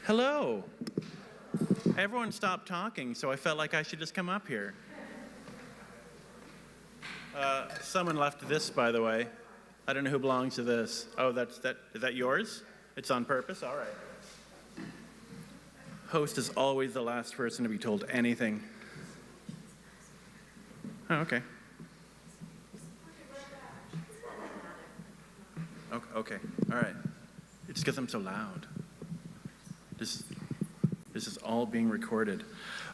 Hello. Everyone stopped talking, so I felt like I should just come up here. Someone left this, by the way. I don't know who belongs to this. Oh, is that yours? It's on purpose? All right. Host is always the last person to be told anything. Oh, okay. Okay, all right. It's because I'm so loud. This is all being recorded.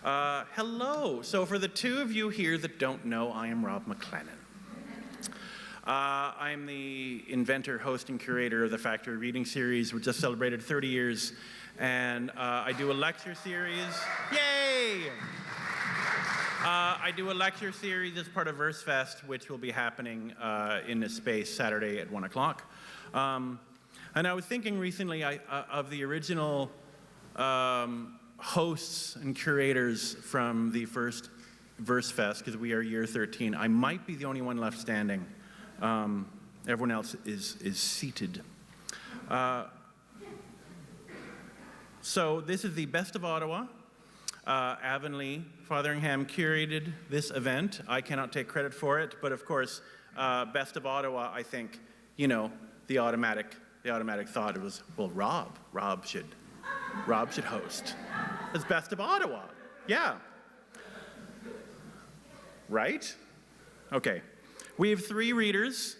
Hello. So for the two of you here that don't know, I am Rob McLennan. I'm the inventor, host, and curator of the Factory Reading Series, which just celebrated 30 years. And I do a lecture series. Yay! I do a lecture series as part of Versefest, which will be happening in this space Saturday at 1 o'clock. And I was thinking recently of the original hosts and curators from the first Versefest, because we are year 13. I might be the only one left standing. Everyone else is seated. So this is the Best of Ottawa. Avonlea Fotheringham curated this event. I cannot take credit for it, but of course, Best of Ottawa, I think, you know, the automatic thought it was, well, Rob should host. It's Best of Ottawa, yeah. Right? Okay. We have three readers.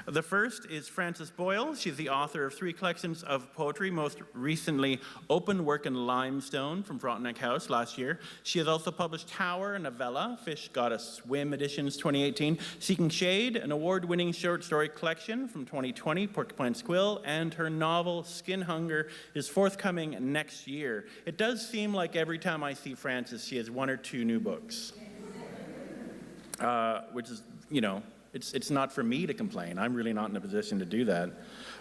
The first is Frances Boyle. She's the author of 3 collections of poetry, most recently Open Work in Limestone from Frontenac House last year. She has also published Tower, a novella, Fish Gotta Swim Editions 2018, Seeking Shade, an award-winning short story collection from 2020, Porcupine Squill, and her novel Skin Hunger is forthcoming next year. It does seem like every time I see Frances, she has 1 or 2 new books, which is, you know, it's not for me to complain. I'm really not in a position to do that.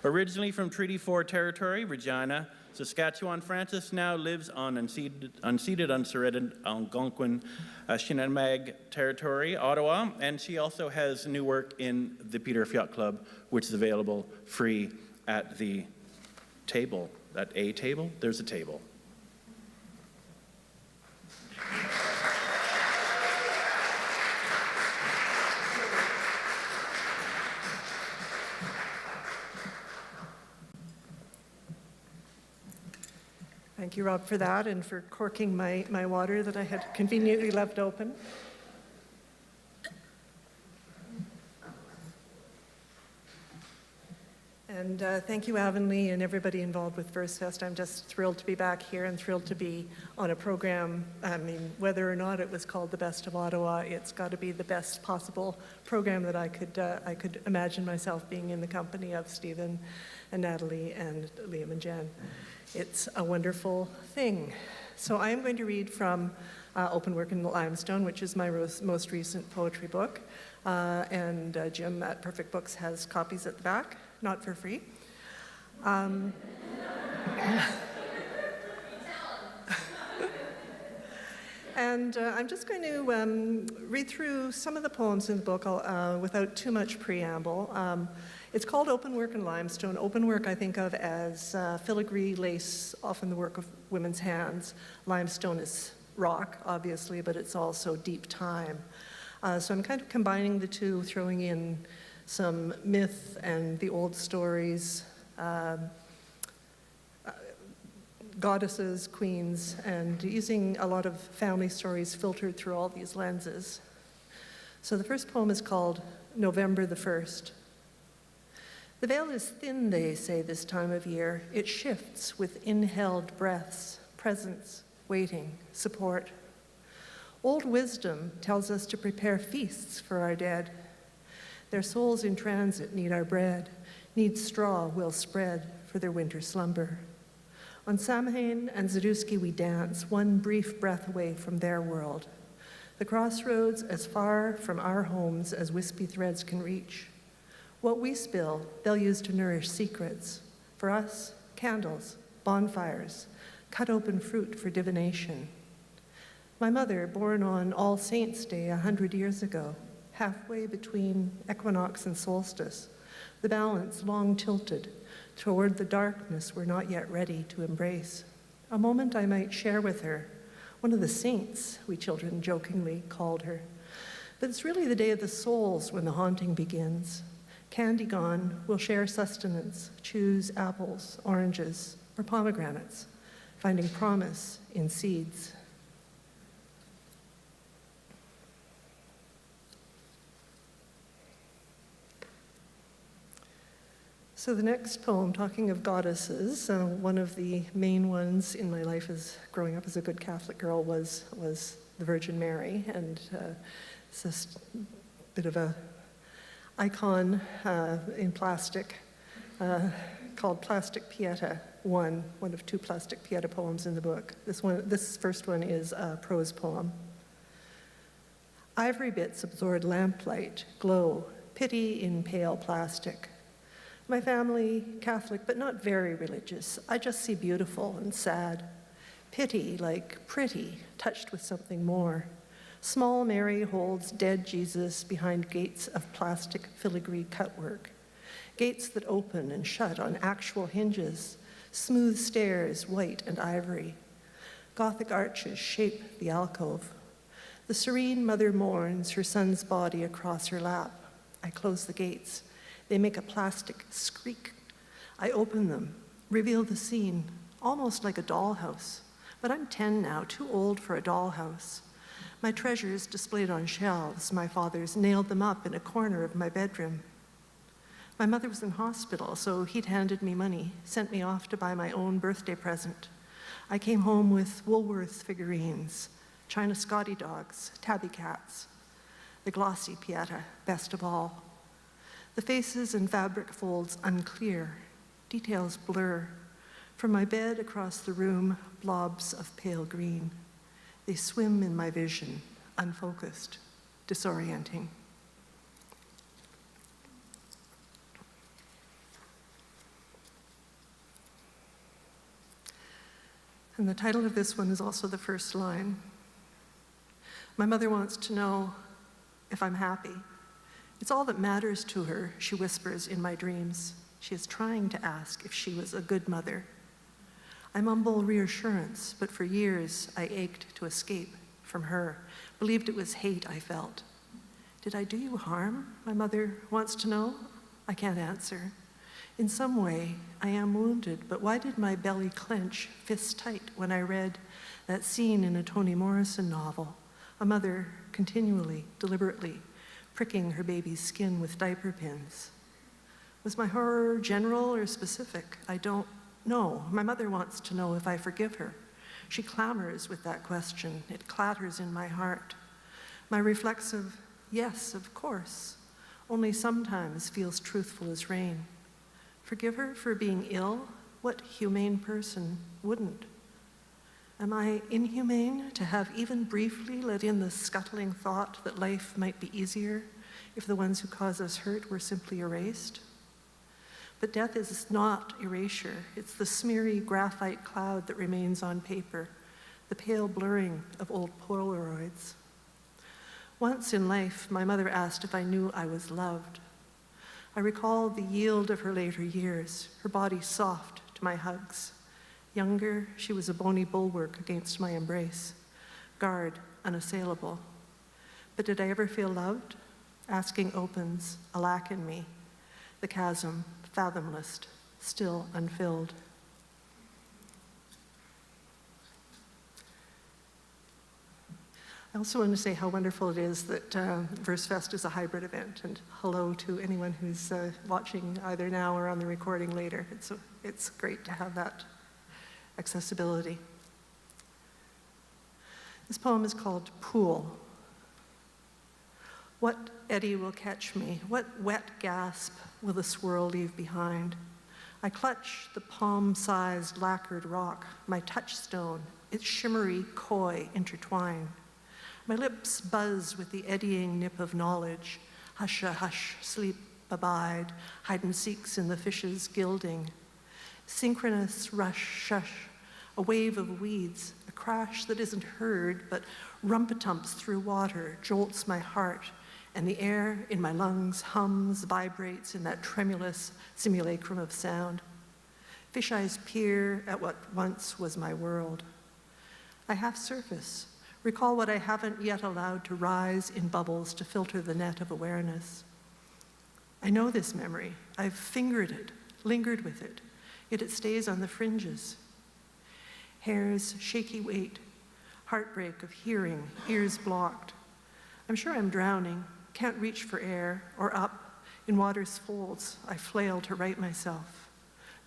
Originally from Treaty 4 territory, Regina, Saskatchewan, Frances now lives on unceded, unsurrendered Algonquin, Shinamag territory, Ottawa, and she also has new work in the Peter Yacht Club, which is available free at the table. At a table? There's a table. Thank you, Rob, for that and for corking my water that I had conveniently left open. And thank you, Avonlea, and everybody involved with Versefest. I'm just thrilled to be back here and thrilled to be on a program. I mean, whether or not it was called the Best of Ottawa, it's got to be the best possible program that I could imagine myself being in the company of Stephen and Natalie and Liam and Jen. It's a wonderful thing. So I am going to read from Open Work in Limestone, which is my most recent poetry book. And Jim at Perfect Books has copies at the back, not for free. And I'm just going to read through some of the poems in the book without too much preamble. It's called Open Work in Limestone. Open work I think of as filigree lace, often the work of women's hands. Limestone is rock, obviously, but it's also deep time. So I'm kind of combining the two, throwing in some myth and the old stories, goddesses, queens, and using a lot of family stories filtered through all these lenses. So the first poem is called November the 1st. The veil is thin, they say, this time of year. It shifts with inhaled breaths, presence, waiting, support. Old wisdom tells us to prepare feasts for our dead. Their souls in transit need our bread, need straw we'll spread for their winter slumber. On Samhain and Zaduski we dance, one brief breath away from their world. The crossroads as far from our homes as wispy threads can reach. What we spill, they'll use to nourish secrets. For us, candles, bonfires, cut open fruit for divination. My mother, born on All Saints' Day 100 years ago, halfway between equinox and solstice, the balance long tilted toward the darkness we're not yet ready to embrace. a moment I might share with her, one of the saints, we children jokingly called her. But it's really the day of the souls when the haunting begins. Candy gone, we'll share sustenance, choose apples, oranges, or pomegranates, finding promise in seeds. So the next poem, talking of goddesses, one of the main ones in my life as growing up as a good Catholic girl was the Virgin Mary, and it's just a bit of a icon in plastic called Plastic Pieta, one of two Plastic Pieta poems in the book. This first one is a prose poem. Ivory bits absorbed lamplight, glow, pity in pale plastic. My family, Catholic, but not very religious. I just see beautiful and sad. Pity, like pretty, touched with something more. Small Mary holds dead Jesus behind gates of plastic filigree cutwork. Gates that open and shut on actual hinges. Smooth stairs, white and ivory. Gothic arches shape the alcove. The serene mother mourns her son's body across her lap. I close the gates. They make a plastic squeak. I open them, reveal the scene, almost like a dollhouse. But I'm 10 now, too old for a dollhouse. My treasures displayed on shelves, my father's nailed them up in a corner of my bedroom. My mother was in hospital, so he'd handed me money, sent me off to buy my own birthday present. I came home with Woolworth figurines, China Scotty dogs, tabby cats, the glossy Pieta, best of all. The faces and fabric folds unclear, details blur. From my bed across the room, blobs of pale green. They swim in my vision, unfocused, disorienting. And the title of this one is also the first line. My mother wants to know if I'm happy. It's all that matters to her, she whispers in my dreams. She is trying to ask if she was a good mother. I mumble reassurance, but for years I ached to escape from her, believed it was hate I felt. Did I do you harm? My mother wants to know. I can't answer. In some way, I am wounded, but why did my belly clench, fists tight, when I read that scene in a Toni Morrison novel, a mother continually, deliberately, pricking her baby's skin with diaper pins? Was my horror general or specific? I don't know. My mother wants to know if I forgive her. She clamors with that question. It clatters in my heart. My reflexive, yes, of course, only sometimes feels truthful as rain. Forgive her for being ill? What humane person wouldn't? Am I inhumane to have even briefly let in the scuttling thought that life might be easier if the ones who cause us hurt were simply erased? But death is not erasure. It's the smeary graphite cloud that remains on paper, the pale blurring of old Polaroids. Once in life, my mother asked if I knew I was loved. I recall the yield of her later years, her body soft to my hugs. Younger, she was a bony bulwark against my embrace, guard unassailable. But did I ever feel loved? Asking opens a lack in me, the chasm, fathomless, still unfilled. I also want to say how wonderful it is that Versefest is a hybrid event, and hello to anyone who's watching either now or on the recording later. It's great to have that accessibility. This poem is called Pool. What eddy will catch me? What wet gasp will the swirl leave behind? I clutch the palm-sized lacquered rock, my touchstone, its shimmery koi intertwined. My lips buzz with the eddying nip of knowledge. Hush, hush, sleep, abide, hide and seeks in the fish's gilding. Synchronous rush, shush, a wave of weeds, a crash that isn't heard, but rumpa-tumps through water, jolts my heart, and the air in my lungs hums, vibrates in that tremulous simulacrum of sound. Fish eyes peer at what once was my world. I half surface, recall what I haven't yet allowed to rise in bubbles to filter the net of awareness. I know this memory. I've fingered it, lingered with it, yet it stays on the fringes. Hair's shaky weight, heartbreak of hearing, ears blocked. I'm sure I'm drowning, can't reach for air, or up, in water's folds, I flail to right myself.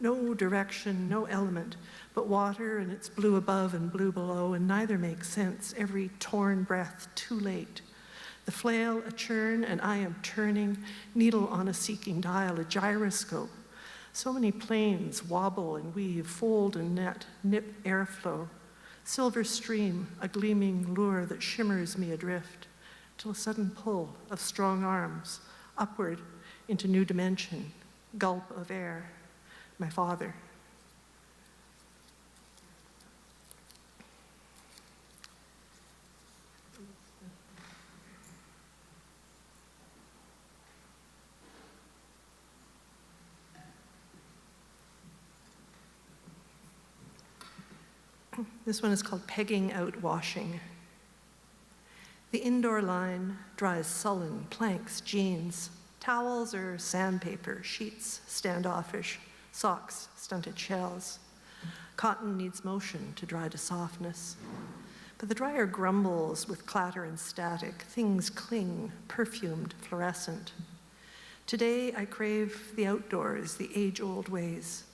No direction, no element, but water and its blue above and blue below, and neither makes sense, every torn breath too late. The flail a churn, and I am turning, needle on a seeking dial, a gyroscope. So many planes wobble and weave, fold and net, nip airflow. Silver stream, a gleaming lure that shimmers me adrift, till a sudden pull of strong arms, upward into new dimension, gulp of air. My father. This one is called Pegging Out Washing. The indoor line dries sullen, planks, jeans, towels or sandpaper, sheets standoffish, socks stunted shells. Cotton needs motion to dry to softness. But the dryer grumbles with clatter and static. Things cling, perfumed, fluorescent. Today I crave the outdoors, the age-old ways.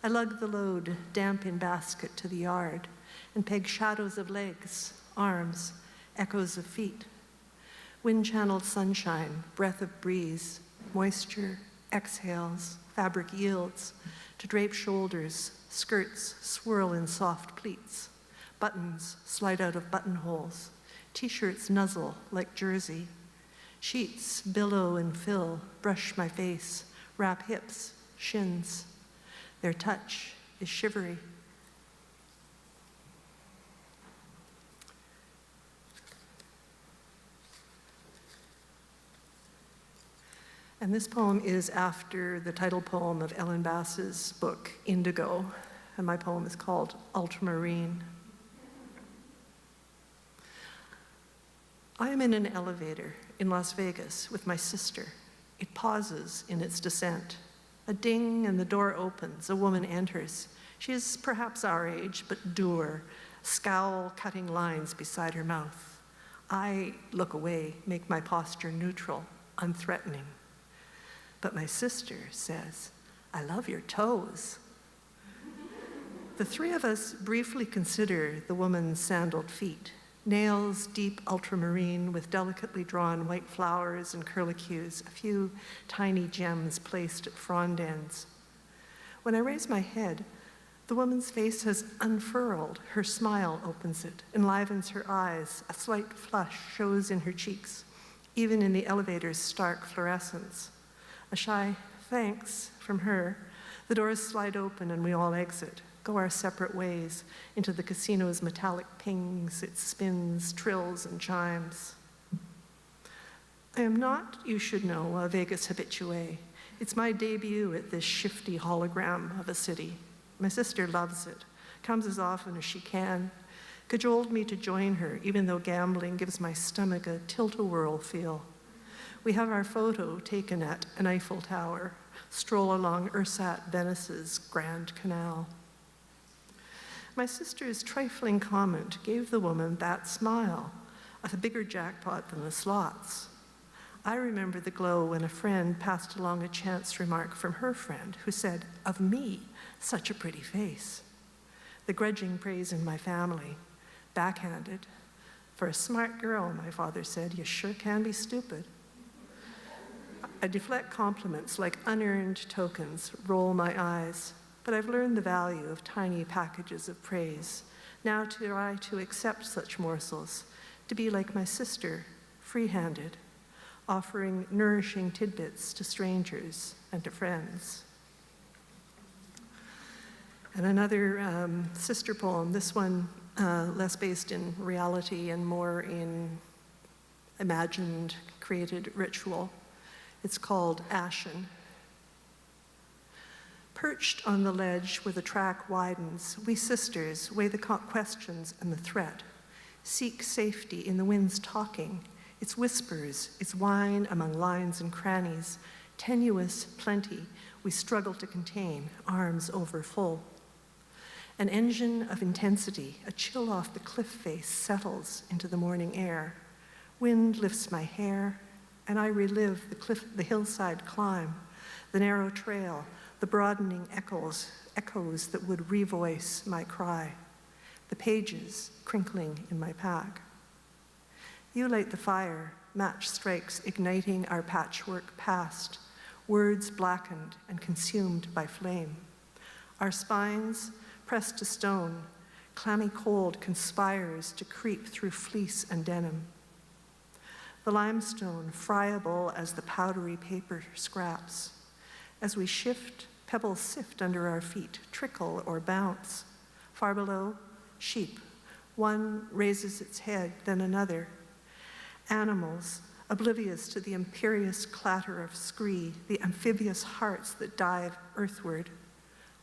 I lug the load, damp in basket, to the yard and peg shadows of legs, arms, echoes of feet. Wind-channeled sunshine, breath of breeze, moisture, exhales, fabric yields, to drape shoulders, skirts swirl in soft pleats, buttons slide out of buttonholes, t-shirts nuzzle like jersey, sheets billow and fill, brush my face, wrap hips, shins. Their touch is shivery. And this poem is after the title poem of Ellen Bass's book, Indigo, and my poem is called Ultramarine. I am in an elevator in Las Vegas with my sister. It pauses in its descent. A ding and the door opens. A woman enters. She is perhaps our age, but dour, scowl cutting lines beside her mouth. I look away, make my posture neutral, unthreatening. But my sister says, "I love your toes." The three of us briefly consider the woman's sandaled feet, nails deep ultramarine with delicately drawn white flowers and curlicues, a few tiny gems placed at frond ends. When I raise my head, the woman's face has unfurled. Her smile opens it, enlivens her eyes. A slight flush shows in her cheeks, even in the elevator's stark fluorescence. A shy thanks from her. The doors slide open and we all exit, go our separate ways into the casino's metallic pings, its spins, trills, and chimes. I am not, you should know, a Vegas habitué. It's my debut at this shifty hologram of a city. My sister loves it, comes as often as she can, cajoled me to join her, even though gambling gives my stomach a tilt-a-whirl feel. We have our photo taken at an Eiffel Tower, stroll along Ursat Venice's Grand Canal. My sister's trifling comment gave the woman that smile, a bigger jackpot than the slots. I remember the glow when a friend passed along a chance remark from her friend who said, "Of me, such a pretty face." The grudging praise in my family, backhanded. "For a smart girl," my father said, "you sure can be stupid." I deflect compliments like unearned tokens, roll my eyes, but I've learned the value of tiny packages of praise. Now to try to accept such morsels, to be like my sister, free-handed, offering nourishing tidbits to strangers and to friends. And another sister poem, this one less based in reality and more in imagined, created ritual. It's called Ashen. Perched on the ledge where the track widens, we sisters weigh the questions and the threat, seek safety in the wind's talking, its whispers, its whine among lines and crannies, tenuous plenty we struggle to contain, arms over full. An engine of intensity, a chill off the cliff face settles into the morning air. Wind lifts my hair, and I relive the hillside climb, the narrow trail, the broadening echoes that would revoice my cry, the pages crinkling in my pack. You light the fire, match strikes igniting our patchwork past, words blackened and consumed by flame. Our spines, pressed to stone, clammy cold conspires to creep through fleece and denim. The limestone, friable as the powdery paper scraps. As we shift, pebbles sift under our feet, trickle or bounce. Far below, sheep. One raises its head, then another. Animals, oblivious to the imperious clatter of scree, the amphibious hearts that dive earthward.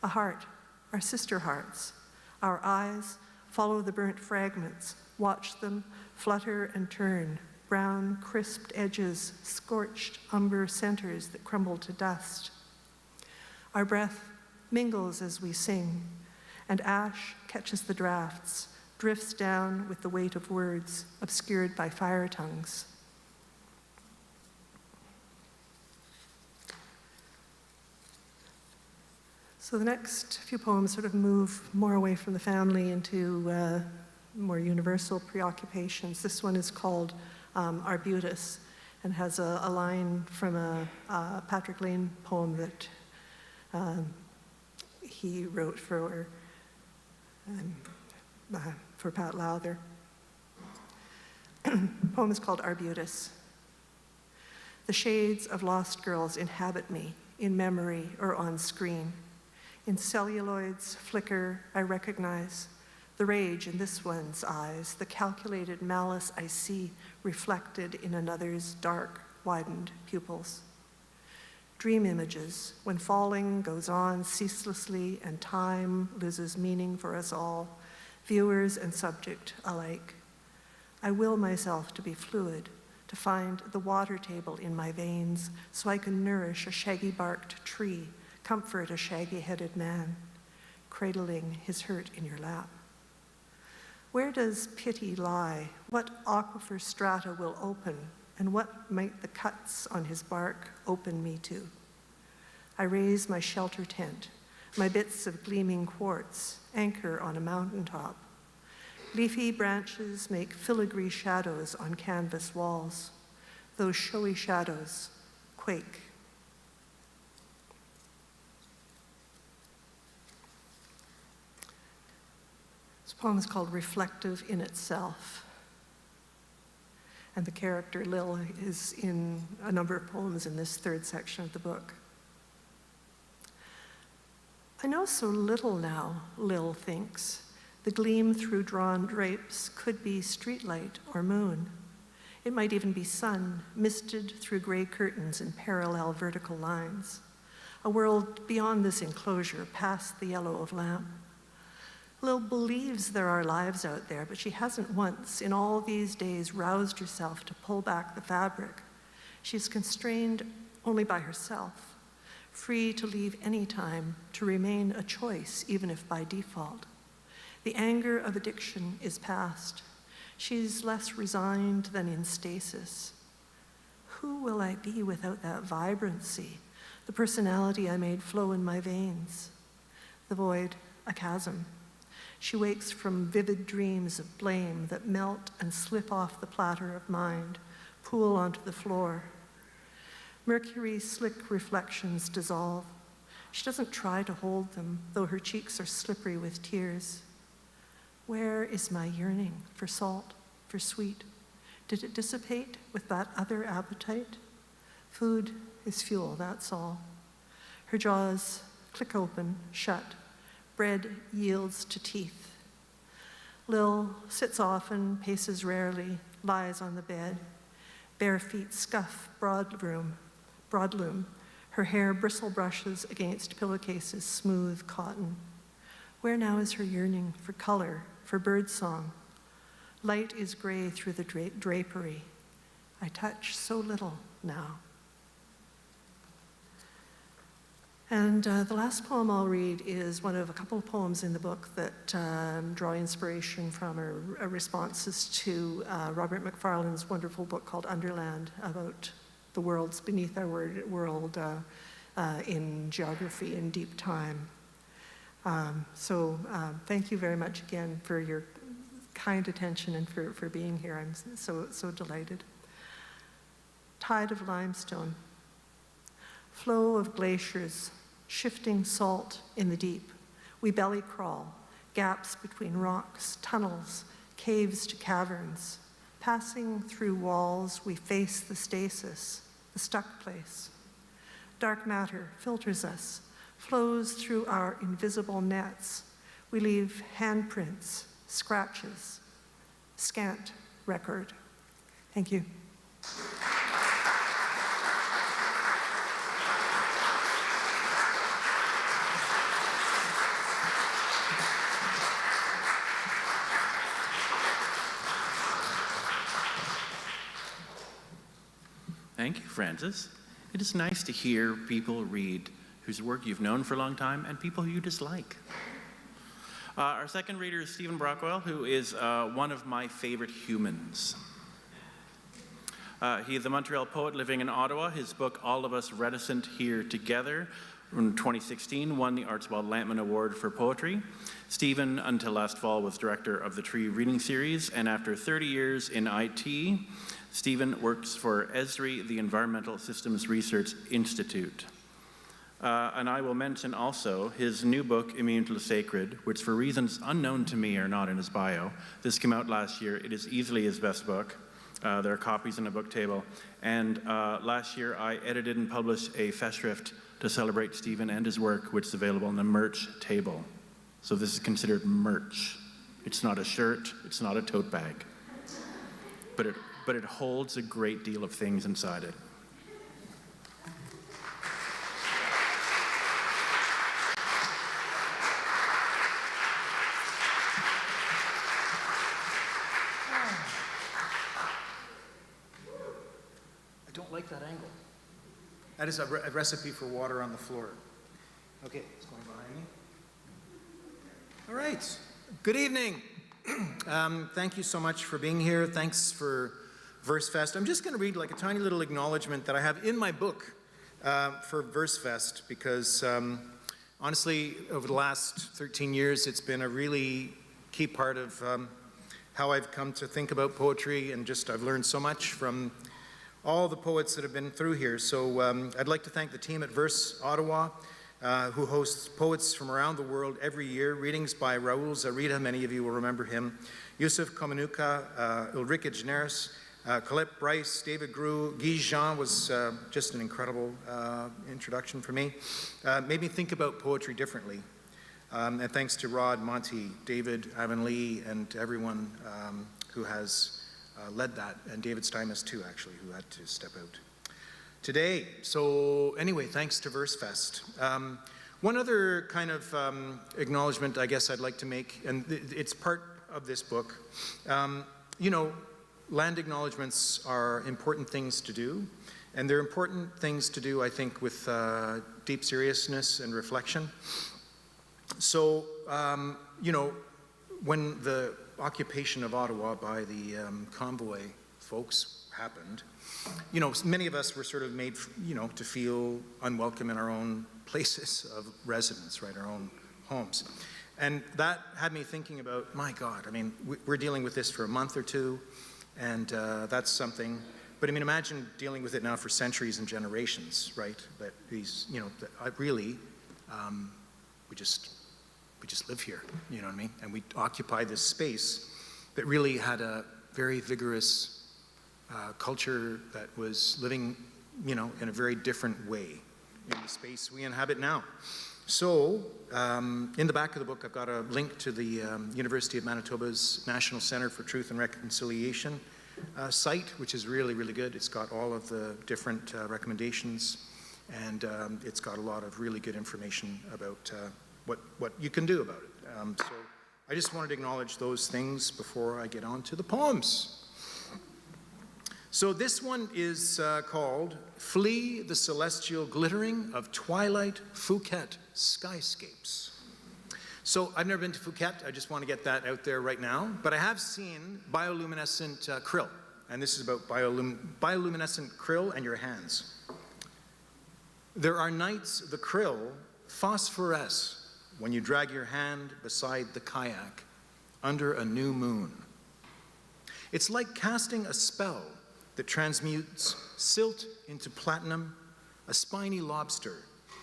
A heart, our sister hearts. Our eyes follow the burnt fragments, watch them flutter and turn, brown, crisped edges, scorched umber centers that crumble to dust. Our breath mingles as we sing, and ash catches the drafts, drifts down with the weight of words, obscured by fire tongues. So the next few poems sort of move more away from the family into more universal preoccupations. This one is called Arbutus and has a line from a Patrick Lane poem that he wrote for Pat Lowther. The poem is called Arbutus. The shades of lost girls inhabit me, in memory or on screen. In celluloid's flicker, I recognize the rage in this one's eyes, the calculated malice I see reflected in another's dark, widened pupils. Dream images, when falling goes on ceaselessly and time loses meaning for us all, viewers and subject alike. I will myself to be fluid, to find the water table in my veins so I can nourish a shaggy-barked tree, comfort a shaggy-headed man, cradling his hurt in your lap. Where does pity lie? What aquifer strata will open, and what might the cuts on his bark open me to? I raise my shelter tent, my bits of gleaming quartz, anchor on a mountaintop. Leafy branches make filigree shadows on canvas walls. Those showy shadows quake. This poem is called Reflective in Itself. And the character Lil is in a number of poems in this third section of the book. I know so little now, Lil thinks. The gleam through drawn drapes could be streetlight or moon. It might even be sun, misted through gray curtains in parallel vertical lines. A world beyond this enclosure, past the yellow of lamp. Lil believes there are lives out there, but she hasn't once in all these days roused herself to pull back the fabric. She's constrained only by herself, free to leave any time, to remain a choice, even if by default. The anger of addiction is past. She's less resigned than in stasis. Who will I be without that vibrancy, the personality I made flow in my veins? The void, a chasm. She wakes from vivid dreams of blame that melt and slip off the platter of mind, pool onto the floor. Mercury's slick reflections dissolve. She doesn't try to hold them, though her cheeks are slippery with tears. Where is my yearning for salt, for sweet? Did it dissipate with that other appetite? Food is fuel, that's all. Her jaws click open, shut. Bread yields to teeth. Lil sits often, paces rarely, lies on the bed. Bare feet scuff broadloom. Her hair bristle brushes against pillowcases, smooth cotton. Where now is her yearning for color, for birdsong? Light is gray through the drapery. I touch so little now. And the last poem I'll read is one of a couple of poems in the book that draw inspiration from or responses to Robert Macfarlane's wonderful book called Underland, about the worlds beneath our world in geography and deep time. So thank you very much again for your kind attention and for being here. I'm so delighted. Tide of limestone. Flow of glaciers, shifting salt in the deep. We belly crawl, gaps between rocks, tunnels, caves to caverns. Passing through walls, we face the stasis, the stuck place. Dark matter filters us, flows through our invisible nets. We leave handprints, scratches, scant record. Thank you. Thank you, Frances. It is nice to hear people read whose work you've known for a long time and people who you dislike. Our second reader is Stephen Brockwell, who is one of my favorite humans. He is a Montreal poet living in Ottawa. His book, All of Us Reticent Here Together, in 2016, won the Archibald Lampman Award for Poetry. Stephen, until last fall, was director of the Tree Reading Series, and after 30 years in IT, Stephen works for ESRI, the Environmental Systems Research Institute. And I will mention also his new book, Immune to the Sacred, which for reasons unknown to me are not in his bio. This came out last year. It is easily his best book. There are copies in a book table. And last year I edited and published a festschrift to celebrate Stephen and his work, which is available on the merch table. So this is considered merch. It's not a shirt, it's not a tote bag. But it holds a great deal of things inside it. I don't like that angle. That is a recipe for water on the floor. Okay, it's going behind me. All right, good evening. Thank you so much for being here. Thanks for Versefest. I'm just going to read like a tiny little acknowledgement that I have in my book for Versefest because honestly, over the last 13 years, it's been a really key part of how I've come to think about poetry, and just I've learned so much from all the poets that have been through here. So I'd like to thank the team at Verse Ottawa, who hosts poets from around the world every year. Readings by Raul Zarita, many of you will remember him, Yusuf Komanuka, Ulrike Generis, Colette Bryce, David Grew, Guy Jean was just an incredible introduction for me. Made me think about poetry differently. And thanks to Rod, Monty, David, Ivan Lee, and everyone who has led that, and David Steinmetz too, actually, who had to step out today. So anyway, thanks to Versefest. One other kind of acknowledgement I guess I'd like to make, and it's part of this book. You know, land acknowledgements are important things to do, and they're important things to do, I think, with deep seriousness and reflection. So, you know, when the occupation of Ottawa by the convoy folks happened, you know, many of us were sort of made, you know, to feel unwelcome in our own places of residence, right, our own homes. And that had me thinking about, my God, I mean, we're dealing with this for a month or two, and that's something. But I mean, imagine dealing with it now for centuries and generations, right? That these, you know, really, we just live here, you know what I mean? And we occupy this space that really had a very vigorous culture that was living, you know, in a very different way in the space we inhabit now. So, in the back of the book, I've got a link to the University of Manitoba's National Centre for Truth and Reconciliation site, which is really, really good. It's got all of the different recommendations And it's got a lot of really good information about what you can do about it. So I just wanted to acknowledge those things before I get on to the poems. So this one is called Flee the Celestial Glittering of Twilight Phuket Skyscapes. So I've never been to Phuket, I just want to get that out there right now, but I have seen bioluminescent krill, and this is about bioluminescent krill and your hands. There are nights the krill phosphoresce when you drag your hand beside the kayak under a new moon. It's like casting a spell that transmutes silt into platinum, a spiny lobster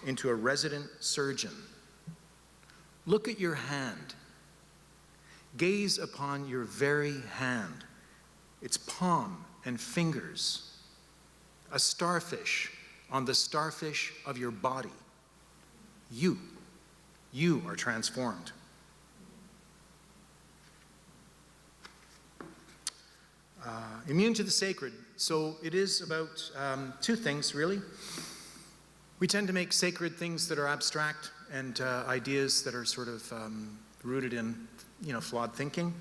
into a resident surgeon. Look at your hand. Gaze upon your very hand, its palm and fingers, a starfish on the starfish of your body. You are transformed. Immune to the sacred. So it is about two things, really. We tend to make sacred things that are abstract and ideas that are sort of rooted in, flawed thinking.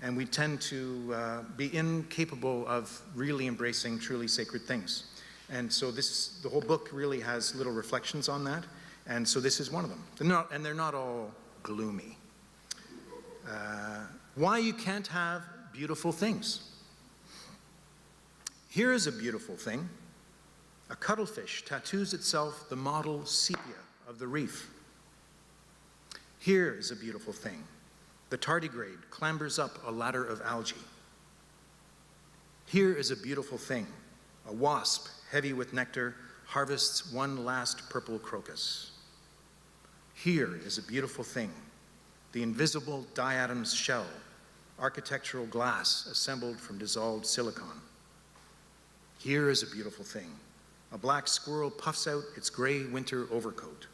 And we tend to be incapable of really embracing truly sacred things. And so the whole book really has little reflections on that. And so this is one of them. They're not all gloomy. Why you can't have beautiful things. Here is a beautiful thing. A cuttlefish tattoos itself the mottle sepia of the reef. Here is a beautiful thing. The tardigrade clambers up a ladder of algae. Here is a beautiful thing. A wasp, heavy with nectar, harvests one last purple crocus. Here is a beautiful thing. The invisible diatom's shell, architectural glass assembled from dissolved silicon. Here is a beautiful thing. A black squirrel puffs out its gray winter overcoat.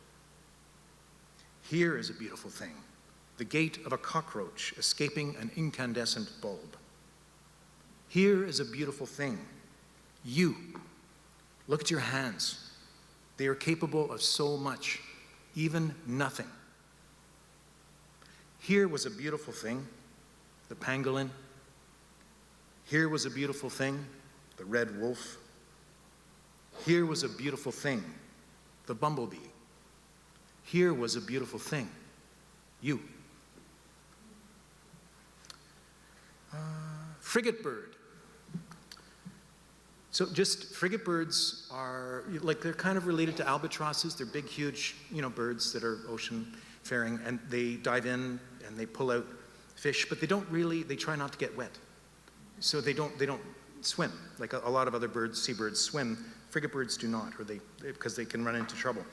Here is a beautiful thing. The gait of a cockroach escaping an incandescent bulb. Here is a beautiful thing. You. Look at your hands. They are capable of so much, even nothing. Here was a beautiful thing, the pangolin. Here was a beautiful thing, the red wolf. Here was a beautiful thing, the bumblebee. Here was a beautiful thing, you. Frigate bird. So just frigate birds are, they're kind of related to albatrosses. They're big, huge, birds that are ocean faring, and they dive in and they pull out fish, but they try not to get wet. So they don't swim, like a lot of other birds, seabirds swim. Frigate birds do not, because they can run into trouble.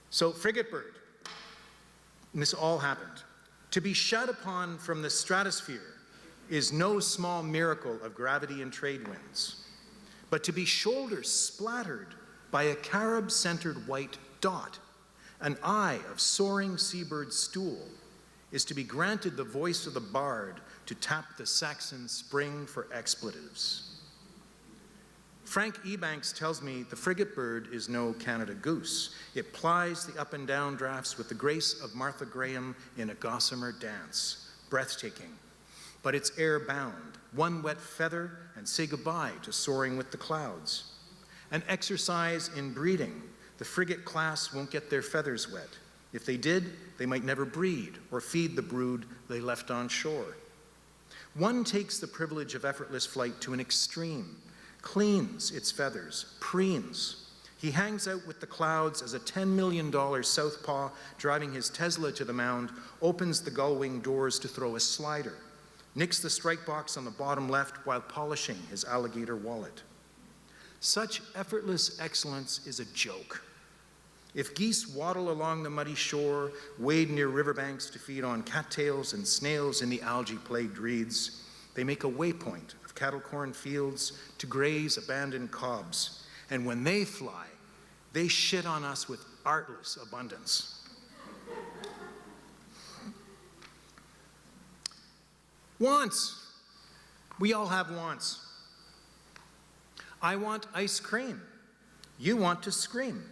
So frigate bird, and this all happened. To be shut upon from the stratosphere is no small miracle of gravity and trade winds, but to be shoulder splattered by a carob-centered white dot, an eye of soaring seabird stool, is to be granted the voice of the bard to tap the Saxon spring for expletives. Frank Ebanks tells me the frigate bird is no Canada goose. It plies the up and down drafts with the grace of Martha Graham in a gossamer dance, breathtaking. But it's air-bound, one wet feather, and say goodbye to soaring with the clouds. An exercise in breeding. The frigate class won't get their feathers wet. If they did, they might never breed or feed the brood they left on shore. One takes the privilege of effortless flight to an extreme, cleans its feathers, preens. He hangs out with the clouds as a $10 million southpaw driving his Tesla to the mound, opens the gull-wing doors to throw a slider, nicks the strike box on the bottom left while polishing his alligator wallet. Such effortless excellence is a joke. If geese waddle along the muddy shore, wade near riverbanks to feed on cattails and snails in the algae-plagued reeds, they make a waypoint of cattle-corn fields to graze abandoned cobs. And when they fly, they shit on us with artless abundance. Wants. We all have wants. I want ice cream. You want to scream.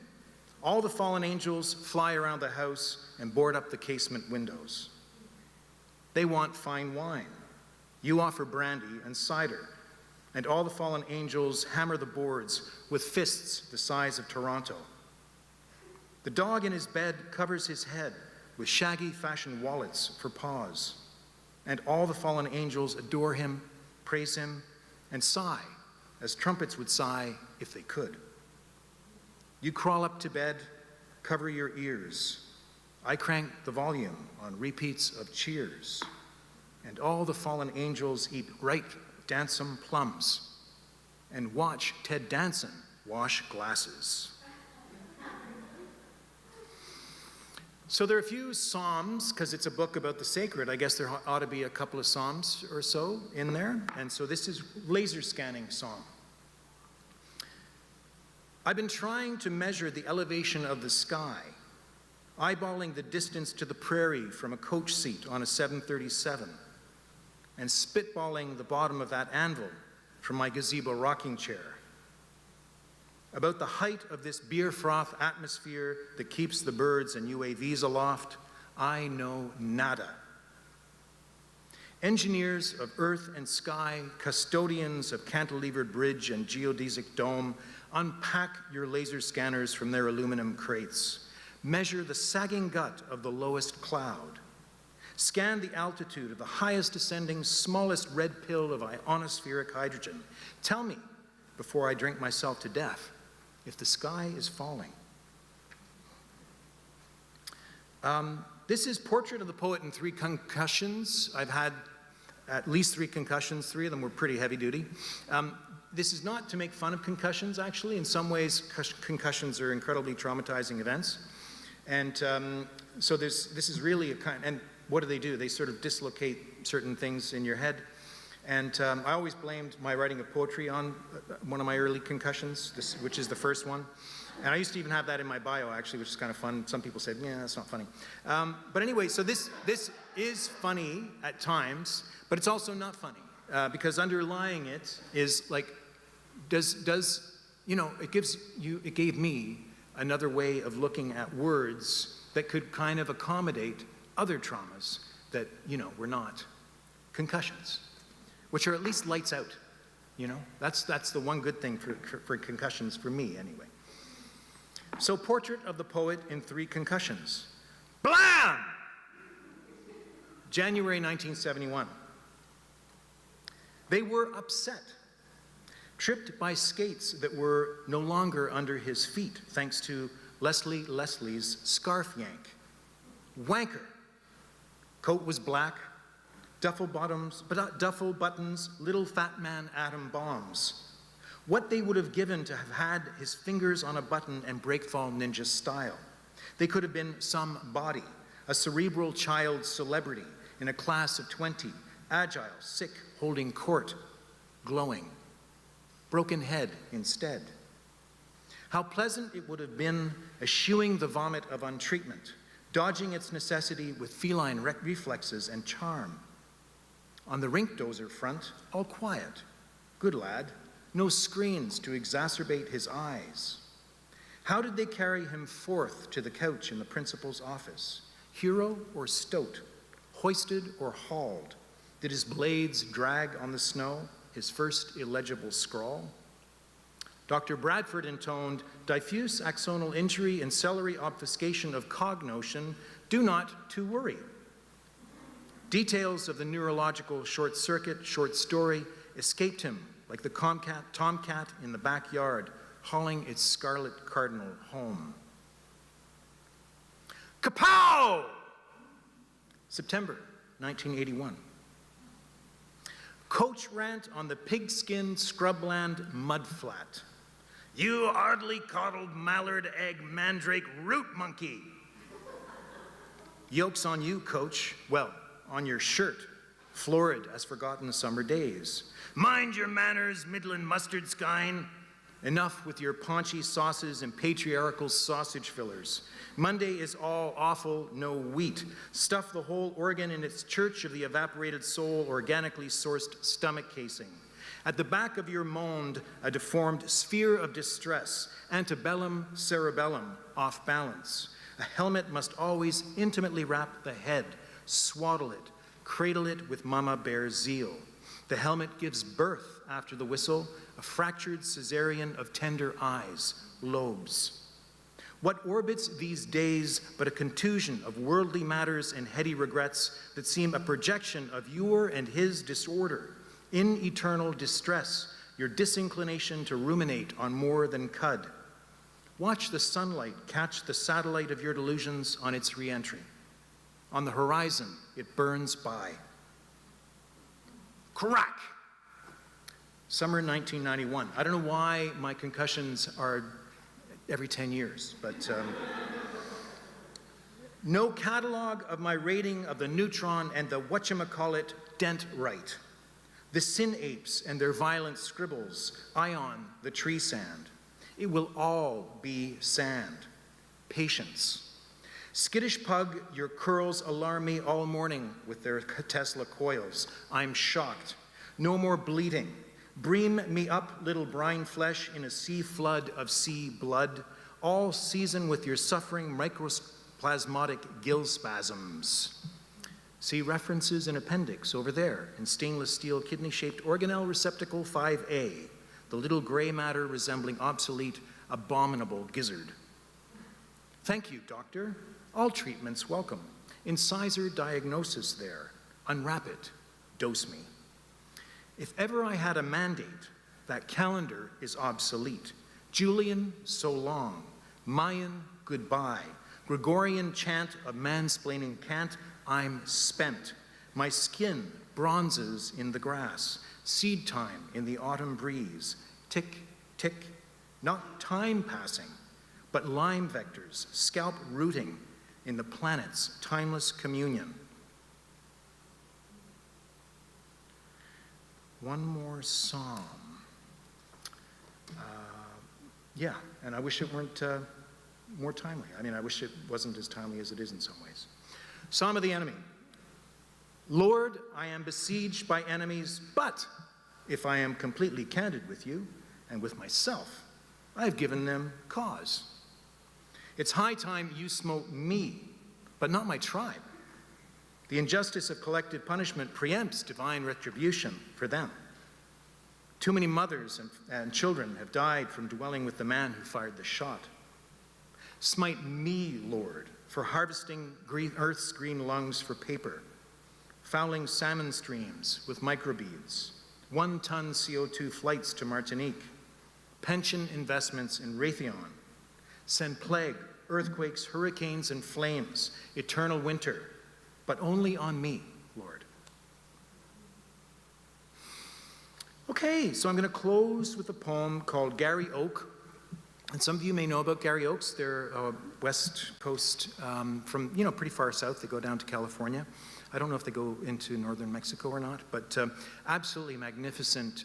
All the fallen angels fly around the house and board up the casement windows. They want fine wine. You offer brandy and cider, and all the fallen angels hammer the boards with fists the size of Toronto. The dog in his bed covers his head with shaggy fashion wallets for paws, and all the fallen angels adore him, praise him, and sigh, as trumpets would sigh if they could. You crawl up to bed, cover your ears. I crank the volume on repeats of Cheers, and all the fallen angels eat ripe Dansom plums and watch Ted Danson wash glasses. So there are a few psalms, because it's a book about the sacred. I guess there ought to be a couple of psalms or so in there. And so this is laser scanning psalm. I've been trying to measure the elevation of the sky, eyeballing the distance to the prairie from a coach seat on a 737, and spitballing the bottom of that anvil from my gazebo rocking chair. About the height of this beer froth atmosphere that keeps the birds and UAVs aloft, I know nada. Engineers of earth and sky, custodians of cantilevered bridge and geodesic dome, unpack your laser scanners from their aluminum crates. Measure the sagging gut of the lowest cloud. Scan the altitude of the highest ascending, smallest red pill of ionospheric hydrogen. Tell me, before I drink myself to death, if the sky is falling. This is Portrait of the Poet in 3 concussions. I've had at least 3 concussions. 3 of them were pretty heavy duty. This is not to make fun of concussions, actually. In some ways, concussions are incredibly traumatizing events. And so this is really a kind, and what do? They sort of dislocate certain things in your head. And I always blamed my writing of poetry on one of my early concussions, which is the first one. And I used to even have that in my bio, actually, which is kind of fun. Some people said, yeah, that's not funny. But anyway, so this is funny at times, but it's also not funny. Because underlying it is like, it gave me another way of looking at words that could kind of accommodate other traumas that, were not concussions, which are at least lights out, That's the one good thing for concussions, for me anyway. So Portrait of the Poet in 3 concussions. Blam! January 1971. They were upset, tripped by skates that were no longer under his feet, thanks to Leslie Leslie's scarf yank. Wanker. Coat was black, duffel buttons, little fat man atom bombs. What they would have given to have had his fingers on a button and breakfall ninja style. They could have been some body, a cerebral child celebrity in a class of 20, agile, sick, holding court, glowing. Broken head instead. How pleasant it would have been eschewing the vomit of untreatment, dodging its necessity with feline reflexes and charm. On the rink dozer front, all quiet. Good lad. No screens to exacerbate his eyes. How did they carry him forth to the couch in the principal's office? Hero or stoat? Hoisted or hauled? Did his blades drag on the snow, his first illegible scrawl? Dr. Bradford intoned, diffuse axonal injury and celery obfuscation of cognotion, do not to worry. Details of the neurological short circuit, short story, escaped him like the tomcat in the backyard, hauling its scarlet cardinal home. Kapow! September 1981. Coach rant on the pigskin scrubland mudflat. You hardly coddled mallard egg mandrake root monkey. Yoke's on you, coach. Well, on your shirt, florid as forgotten summer days. Mind your manners, Midland mustard skine. Enough with your paunchy sauces and patriarchal sausage fillers. Monday is all awful, no wheat. Stuff the whole organ in its church of the evaporated soul, organically sourced stomach casing. At the back of your monde, a deformed sphere of distress, antebellum, cerebellum, off balance. A helmet must always intimately wrap the head, swaddle it, cradle it with mama bear zeal. The helmet gives birth after the whistle, a fractured cesarean of tender eyes, lobes. What orbits these days but a contusion of worldly matters and heady regrets that seem a projection of your and his disorder, in eternal distress, your disinclination to ruminate on more than cud. Watch the sunlight catch the satellite of your delusions on its re-entry. On the horizon, it burns by. Crack! Summer 1991. I don't know why my concussions are every 10 years, but no catalog of my rating of the neutron and the whatchamacallit dent right. The sin apes and their violent scribbles, ion the tree sand. It will all be sand. Patience. Skittish pug, your curls alarm me all morning with their Tesla coils. I'm shocked. No more bleeding. Bream me up, little brine flesh, in a sea flood of sea blood, all season with your suffering microplasmatic gill spasms. See references in appendix over there in stainless steel kidney-shaped organelle receptacle 5A, the little gray matter resembling obsolete, abominable gizzard. Thank you, doctor. All treatments welcome. Incisor diagnosis there. Unwrap it. Dose me. If ever I had a mandate, that calendar is obsolete. Julian, so long. Mayan, goodbye. Gregorian chant of mansplaining cant, I'm spent. My skin bronzes in the grass. Seed time in the autumn breeze. Tick, tick, not time passing, but lime vectors, scalp rooting in the planet's timeless communion. One more psalm. Yeah, and I wish it weren't more timely. I mean, I wish it wasn't as timely as it is in some ways. Psalm of the enemy. Lord, I am besieged by enemies, but if I am completely candid with you and with myself, I have given them cause. It's high time you smote me, but not my tribe. The injustice of collective punishment preempts divine retribution for them. Too many mothers and children have died from dwelling with the man who fired the shot. Smite me, Lord, for harvesting earth's green lungs for paper, fouling salmon streams with microbeads, 1-ton CO2 flights to Martinique, pension investments in Raytheon, send plague, earthquakes, hurricanes, and flames, eternal winter, but only on me, Lord. Okay, so I'm going to close with a poem called Gary Oak. And some of you may know about Gary Oaks. They're west coast from, pretty far south. They go down to California. I don't know if they go into northern Mexico or not, but absolutely magnificent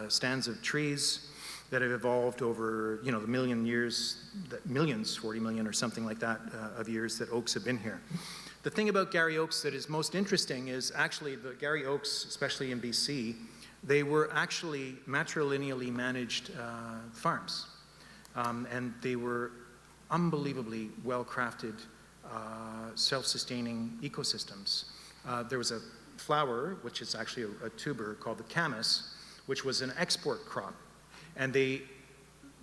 stands of trees that have evolved over, the million years, millions, 40 million or something like that of years that oaks have been here. The thing about Gary Oaks that is most interesting is actually the Gary Oaks, especially in BC, they were actually matrilineally managed farms. And they were unbelievably well-crafted, self-sustaining ecosystems. There was a flower, which is actually a tuber called the camas, which was an export crop. And the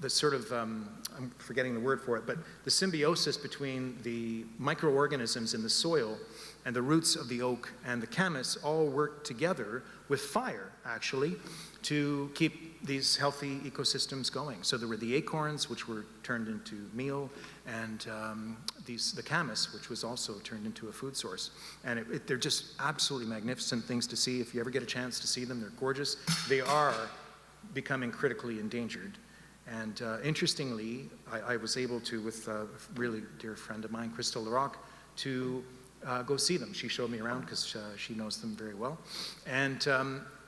sort of, I'm forgetting the word for it, but the symbiosis between the microorganisms in the soil and the roots of the oak and the camas all worked together with fire, actually, to keep these healthy ecosystems going. So there were the acorns, which were turned into meal, and the camas, which was also turned into a food source. And they're just absolutely magnificent things to see. If you ever get a chance to see them, they're gorgeous. They are becoming critically endangered. And interestingly, I was able to, with a really dear friend of mine, Crystal Larocque, to go see them. She showed me around because she knows them very well. And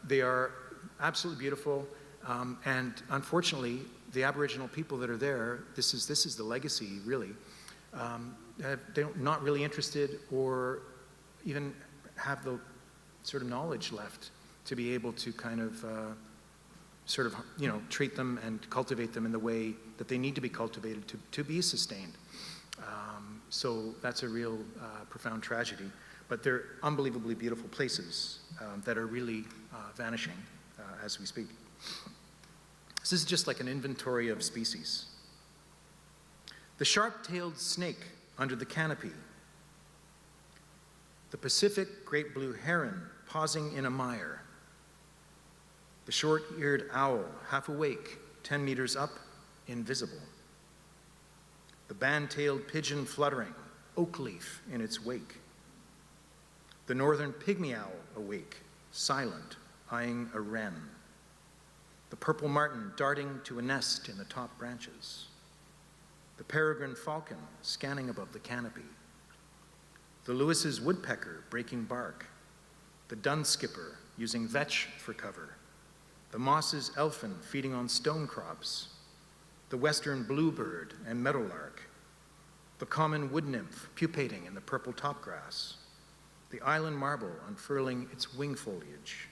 they are absolutely beautiful. And unfortunately, the Aboriginal people that are there, this is the legacy, really. They're not really interested or even have the sort of knowledge left to be able to kind of sort of, treat them and cultivate them in the way that they need to be cultivated to be sustained. So that's a real profound tragedy. But they're unbelievably beautiful places that are really vanishing as we speak. This is just like an inventory of species. The sharp-tailed snake under the canopy. The Pacific great blue heron pausing in a mire. The short-eared owl, half awake, 10 meters up, invisible. The band-tailed pigeon fluttering, oak leaf in its wake. The northern pygmy owl awake, silent, eyeing a wren. The purple martin darting to a nest in the top branches. The peregrine falcon scanning above the canopy. The Lewis's woodpecker breaking bark. The dun skipper using vetch for cover. The moss's elfin feeding on stone crops. The western bluebird and meadowlark. The common wood nymph pupating in the purple topgrass. The island marble unfurling its wing foliage.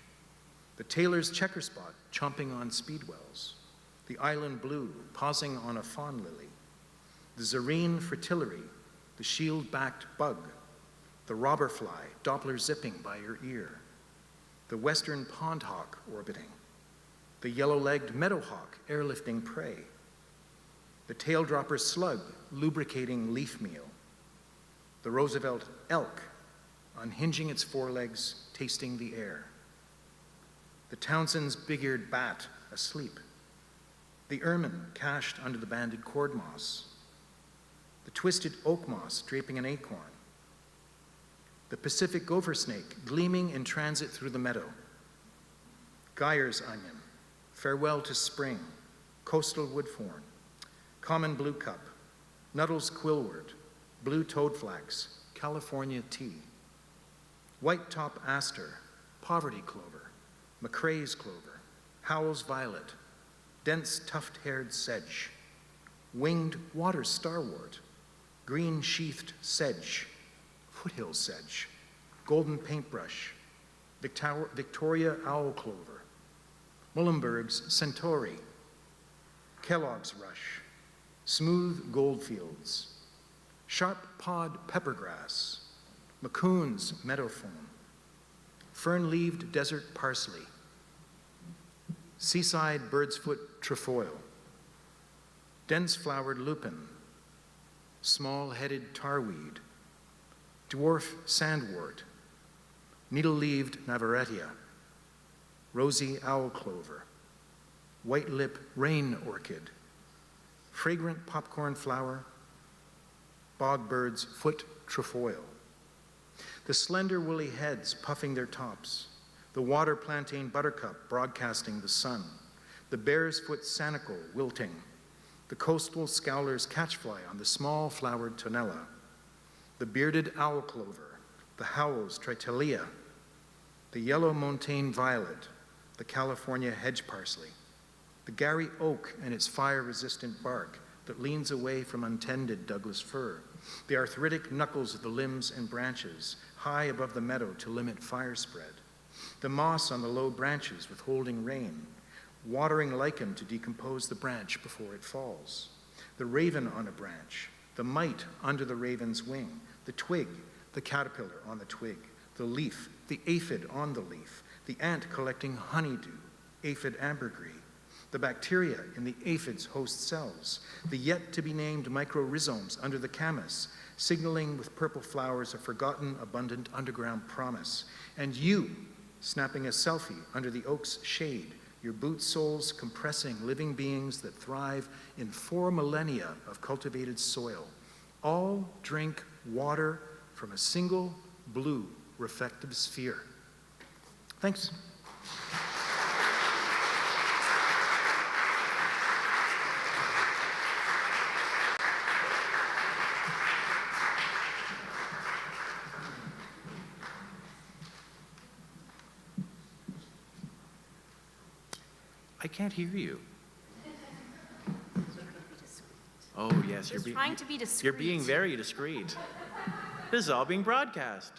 The tailor's checker spot chomping on speedwells. The island blue pausing on a fawn lily. The zarine fritillary, the shield-backed bug. The robber fly Doppler zipping by your ear. The western pond hawk orbiting. The yellow-legged meadowhawk airlifting prey. The tail-dropper slug lubricating leaf meal. The Roosevelt elk unhinging its forelegs, tasting the air. The Townsend's big-eared bat asleep. The ermine cached under the banded cord moss. The twisted oak moss draping an acorn. The Pacific gopher snake gleaming in transit through the meadow. Geyer's onion, farewell to spring, coastal woodthorn, common blue cup, Nuttall's quillwort, blue toadflax, California tea, white-top aster, poverty clover, McCrae's clover, Howell's violet, dense tuft-haired sedge, winged water starwort, green-sheathed sedge, foothill sedge, golden paintbrush, Victoria owl clover, Muhlenberg's centauri, Kellogg's rush, smooth goldfields, sharp-pod peppergrass, McCoon's meadow foam, fern-leaved desert parsley, seaside bird's foot trefoil, dense-flowered lupin, small-headed tarweed, dwarf sandwort, needle-leaved navarretia, rosy owl clover, white-lip rain orchid, fragrant popcorn flower, bogbird's foot trefoil, the slender woolly heads puffing their tops, the water plantain buttercup broadcasting the sun, the bear's foot sanicle wilting, the coastal scowler's catchfly on the small flowered tonella, the bearded owl clover, the Howell's tritilia, the yellow montane violet, the California hedge parsley, the Gary oak and its fire-resistant bark that leans away from untended Douglas fir, the arthritic knuckles of the limbs and branches high above the meadow to limit fire spread, the moss on the low branches withholding rain, watering lichen to decompose the branch before it falls, the raven on a branch, the mite under the raven's wing, the twig, the caterpillar on the twig, the leaf, the aphid on the leaf, the ant collecting honeydew, aphid ambergris, the bacteria in the aphid's host cells, the yet-to-be-named microrhizomes under the camas, signaling with purple flowers a forgotten, abundant underground promise, and you, snapping a selfie under the oak's shade, your boot soles compressing living beings that thrive in 4 millennia of cultivated soil. All drink water from a single blue reflective sphere. Thanks. I can't hear you. Oh, yes, Just trying to be discreet. You're being very discreet. This is all being broadcast.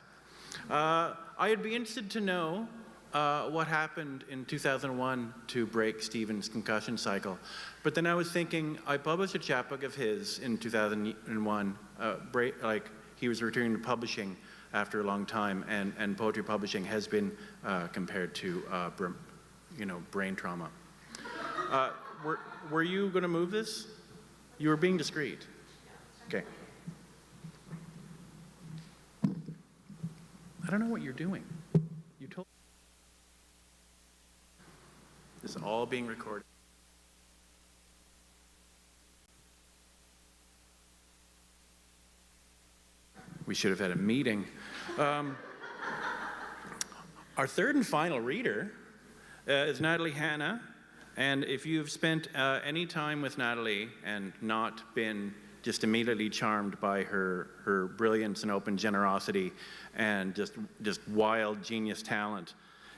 I'd be interested to know what happened in 2001 to break Stephen's concussion cycle. But then I was thinking, I published a chapbook of his in 2001, he was returning to publishing after a long time, and poetry publishing has been compared to brain trauma. Were you going to move this? You were being discreet. Okay. I don't know what you're doing. You told. This is all being recorded. We should have had a meeting. Our third and final reader is Natalie Hanna. And if you've spent any time with Natalie and not been just immediately charmed by her brilliance and open generosity and just wild genius talent,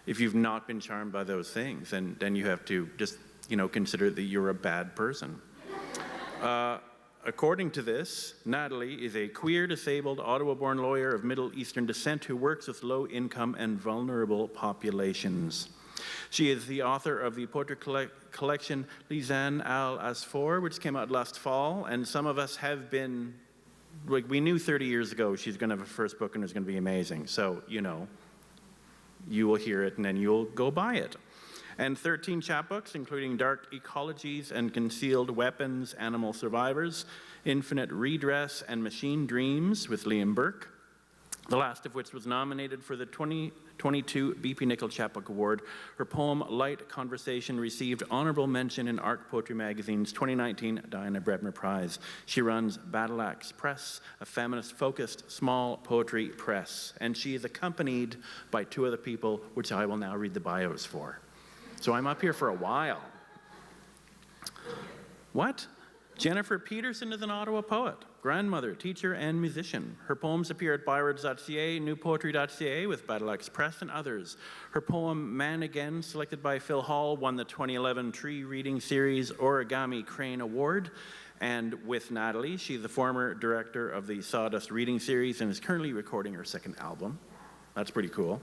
if you've not been charmed by those things, then you have to just consider that you're a bad person. According to this, Natalie is a queer, disabled, Ottawa-born lawyer of Middle Eastern descent who works with low-income and vulnerable populations. She is the author of the poetry collection Lisan al-Asfour, which came out last fall, and some of us have been, we knew 30 years ago she's going to have a first book and it's going to be amazing. So, you will hear it and then you'll go buy it. And 13 chapbooks, including Dark Ecologies and Concealed Weapons, Animal Survivors, Infinite Redress, and Machine Dreams with Liam Burke, the last of which was nominated for the 2022 B.P. Nicol Chapbook Award. Her poem, Light Conversation, received honorable mention in Arc Poetry Magazine's 2019 Diana Brebner Prize. She runs Battle Axe Press, a feminist-focused small poetry press, and she is accompanied by two other people, which I will now read the bios for. So I'm up here for a while. What? Jennifer Peterson is an Ottawa poet, grandmother, teacher, and musician. Her poems appear at bywords.ca, newpoetry.ca with Battle Axe Press, and others. Her poem, Man Again, selected by Phil Hall, won the 2011 Tree Reading Series Origami Crane Award. And with Natalie, she's the former director of the Sawdust Reading Series and is currently recording her second album. That's pretty cool.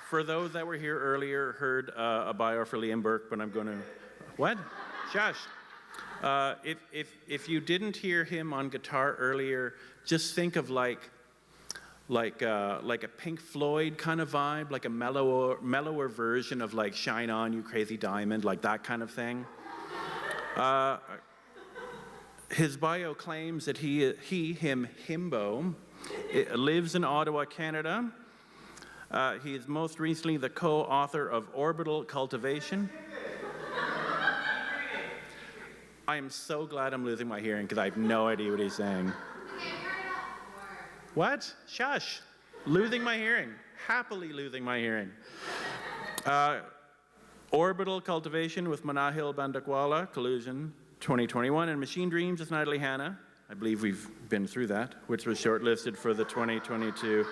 For those that were here earlier, heard a bio for Liam Burke, but I'm going to... What? Shush. If you didn't hear him on guitar earlier, just think of like a Pink Floyd kind of vibe, like a mellower version of like Shine On, You Crazy Diamond, like that kind of thing. His bio claims that himbo, lives in Ottawa, Canada. He is most recently the co-author of Orbital Cultivation. I am so glad I'm losing my hearing because I have no idea what he's saying. What? Shush. Losing my hearing. Happily losing my hearing. Orbital Cultivation with Manahil Bandakwala, Collusion, 2021, and Machine Dreams with Natalie Hanna. I believe we've been through that, which was shortlisted for the 2022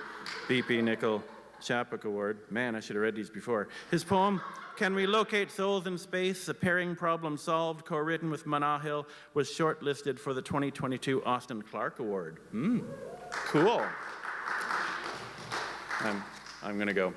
B.P. Nicol Chapbook Award. Man, I should have read these before. His poem, Can We Locate Souls in Space? The Pairing Problem Solved, co-written with Manahil, was shortlisted for the 2022 Austin Clarke Award. Cool. I'm going to go.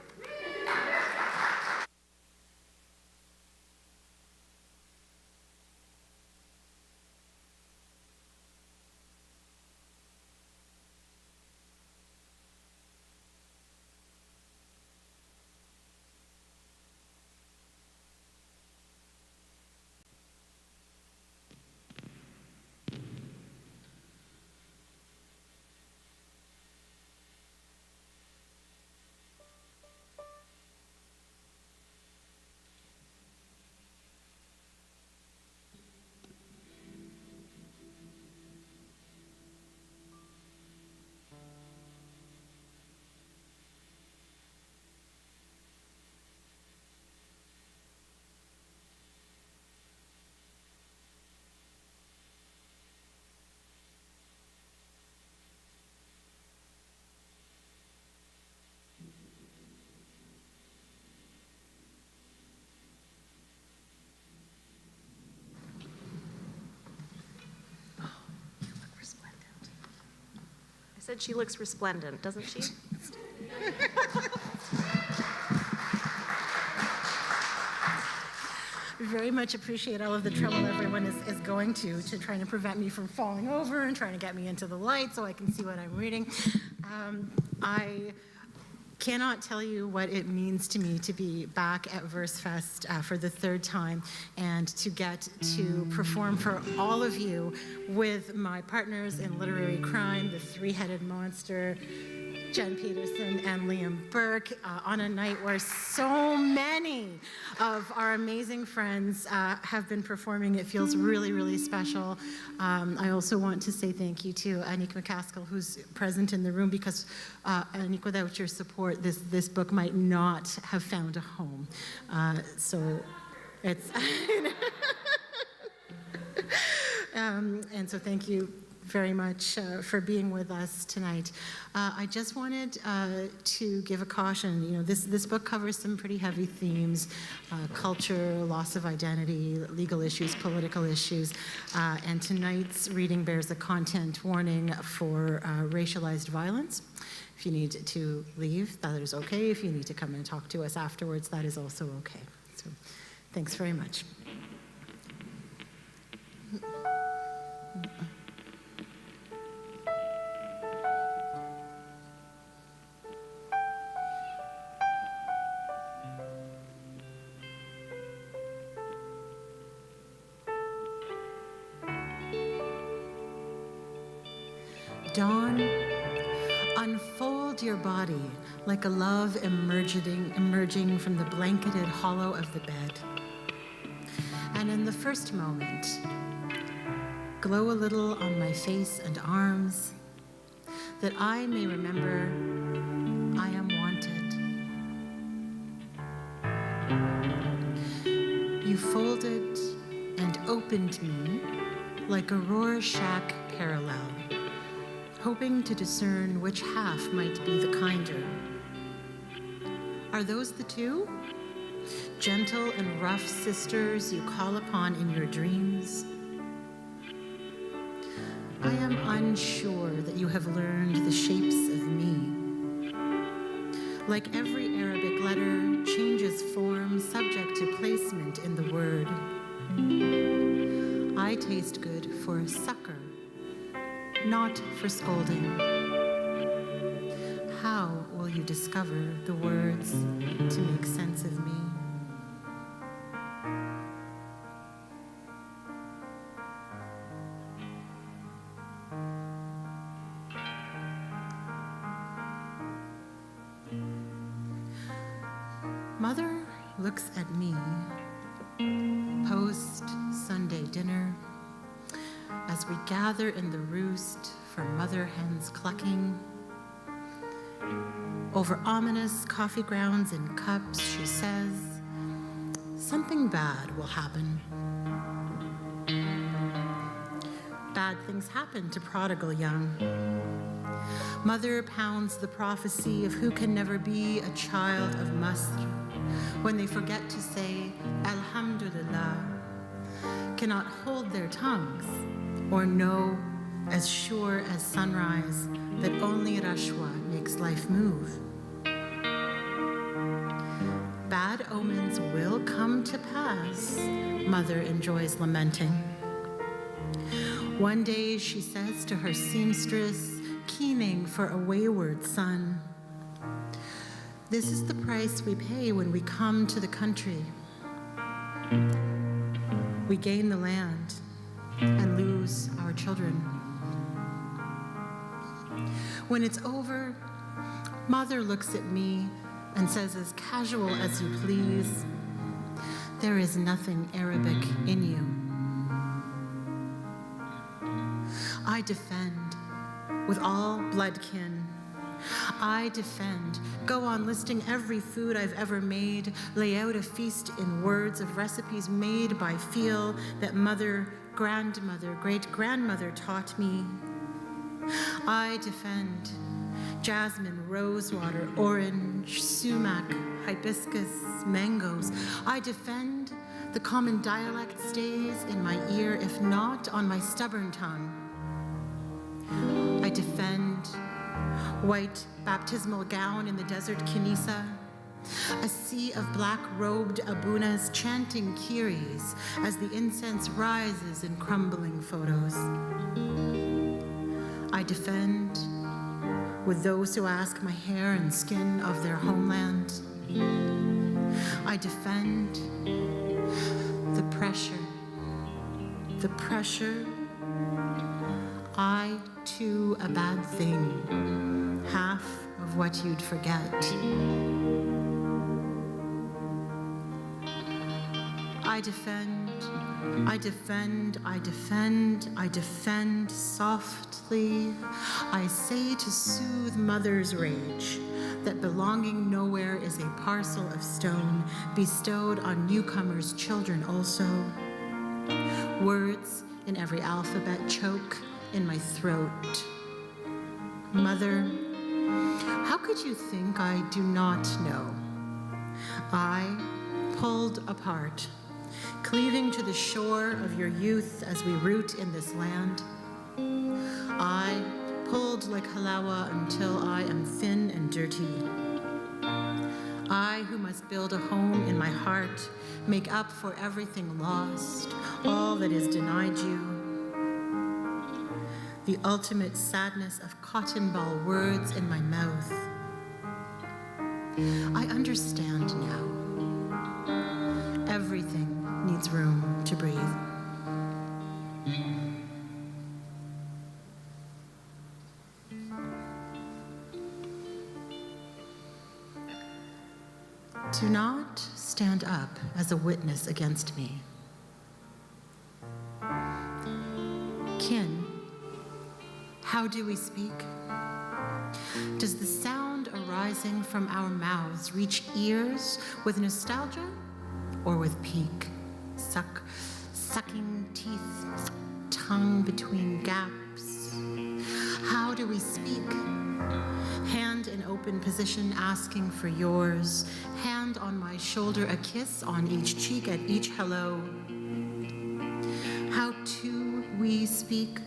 Said she looks resplendent, doesn't she? Very much appreciate all of the trouble everyone is going to trying to prevent me from falling over and trying to get me into the light so I can see what I'm reading. I cannot tell you what it means to me to be back at Versefest for the third time and to get to perform for all of you with my partners in literary crime, the three-headed monster, Jen Peterson and Liam Burke, on a night where so many of our amazing friends have been performing. It feels really, really special. I also want to say thank you to Anik McCaskill, who's present in the room, because Anik, without your support, this book might not have found a home. So it's, and so thank you very much for being with us tonight. I just wanted to give a caution. You know, this book covers some pretty heavy themes: culture, loss of identity, legal issues, political issues, and tonight's reading bears a content warning for racialized violence. If you need to leave, that is okay. If you need to come and talk to us afterwards, that is also okay. So, thanks very much. Dawn, unfold your body like a love emerging from the blanketed hollow of the bed. And in the first moment, glow a little on my face and arms, that I may remember I am wanted. You folded and opened me like a Rorschach parallel, hoping to discern which half might be the kinder. Are those the two? Gentle and rough sisters you call upon in your dreams? I am unsure that you have learned the shapes of me. Like every Arabic letter changes form subject to placement in the word. I taste good for succor, not for scolding. How will you discover the words to make sense of me? Mother looks at me post-Sunday dinner as we gather in the roost for mother hens clucking. Over ominous coffee grounds in cups, she says, something bad will happen. Bad things happen to prodigal young. Mother pounds the prophecy of who can never be a child of Masr when they forget to say Alhamdulillah, cannot hold their tongues, or know as sure as sunrise that only Rashwa makes life move. Bad omens will come to pass, Mother enjoys lamenting. One day she says to her seamstress, keening for a wayward son, this is the price we pay when we come to the country. We gain the land and lose our children. When it's over, Mother looks at me and says as casual as you please, there is nothing Arabic in you. I defend with all bloodkin. I defend, go on listing every food I've ever made, lay out a feast in words of recipes made by feel that mother, grandmother, great-grandmother taught me. I defend jasmine, rosewater, orange, sumac, hibiscus, mangoes. I defend the common dialect stays in my ear, if not on my stubborn tongue. I defend white baptismal gown in the desert Kenisa, a sea of black-robed abunas chanting Kyries as the incense rises in crumbling photos. I defend with those who ask my hair and skin of their homeland. I defend the pressure. I, too, a bad thing, half of what you'd forget. I defend softly. I say to soothe mother's rage that belonging nowhere is a parcel of stone bestowed on newcomers' children also. Words in every alphabet choke in my throat. Mother, how could you think I do not know? I, pulled apart, cleaving to the shore of your youth as we root in this land. I, pulled like halawa until I am thin and dirty. I, who must build a home in my heart, make up for everything lost, all that is denied you. The ultimate sadness of cotton ball words in my mouth. I understand now. Everything needs room to breathe. Do not stand up as a witness against me. Kin, how do we speak? Does the sound arising from our mouths reach ears with nostalgia or with pique? Sucking teeth, tongue between gaps. How do we speak? Hand in open position, asking for yours. Hand on my shoulder, a kiss on each cheek at each hello. How do we speak?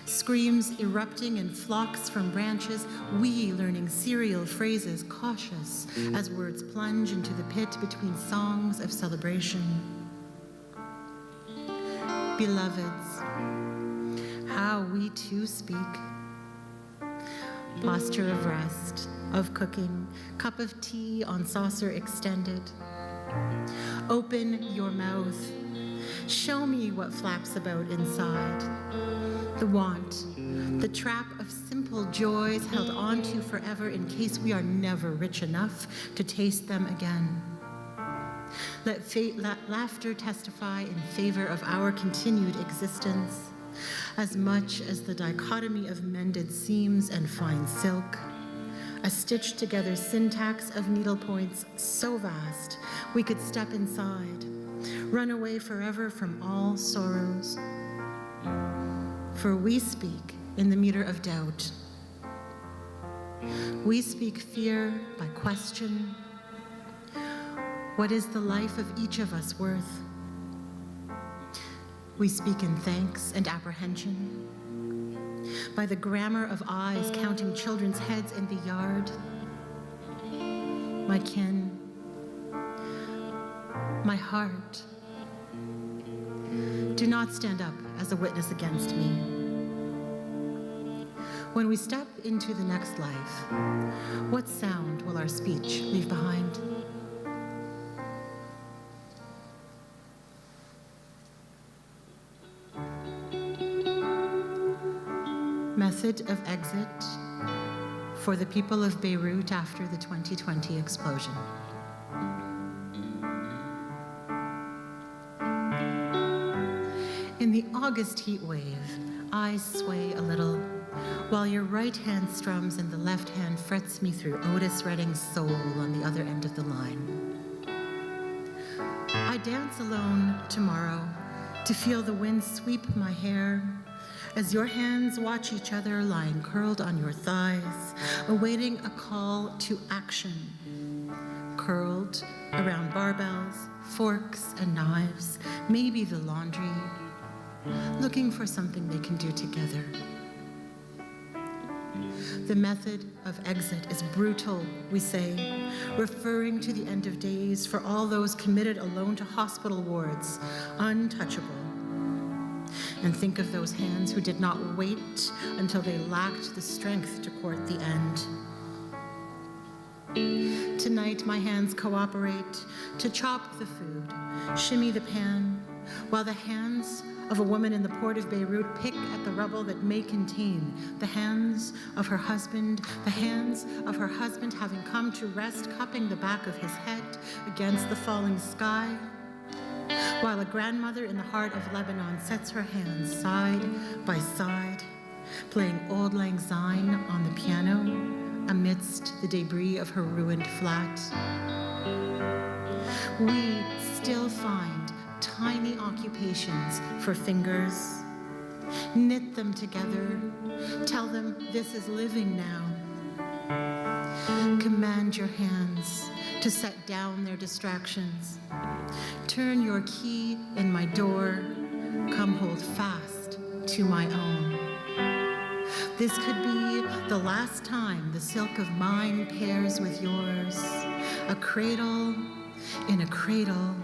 Screams erupting in flocks from branches, we learning serial phrases, cautious as words plunge into the pit between songs of celebration. Beloveds, how we too speak. Posture of rest, of cooking, cup of tea on saucer extended. Open your mouth. Show me what flaps about inside. The want, the trap of simple joys held onto forever in case we are never rich enough to taste them again. Let laughter testify in favor of our continued existence, as much as the dichotomy of mended seams and fine silk, a stitched together syntax of needlepoints so vast we could step inside, run away forever from all sorrows. For we speak in the meter of doubt. We speak fear by question. What is the life of each of us worth? We speak in thanks and apprehension. By the grammar of eyes counting children's heads in the yard. My kin, my heart. Do not stand up as a witness against me. When we step into the next life, what sound will our speech leave behind? Method of exit for the people of Beirut after the 2020 explosion. In the August heat wave, eyes sway a little, while your right hand strums and the left hand frets me through Otis Redding's soul on the other end of the line. I dance alone tomorrow to feel the wind sweep my hair as your hands watch each other lying curled on your thighs, awaiting a call to action. Curled around barbells, forks and knives, maybe the laundry, looking for something they can do together. The method of exit is brutal, we say, referring to the end of days for all those committed alone to hospital wards, untouchable. And think of those hands who did not wait until they lacked the strength to court the end. Tonight, my hands cooperate to chop the food, shimmy the pan, while the hands of a woman in the port of Beirut pick at the rubble that may contain the hands of her husband having come to rest, cupping the back of his head against the falling sky, while a grandmother in the heart of Lebanon sets her hands side by side, playing Auld Lang Syne on the piano amidst the debris of her ruined flat. We still find tiny occupations for fingers. Knit them together. Tell them this is living now. Command your hands to set down their distractions. Turn your key in my door. Come hold fast to my own. This could be the last time the silk of mine pairs with yours. A cradle in a cradle,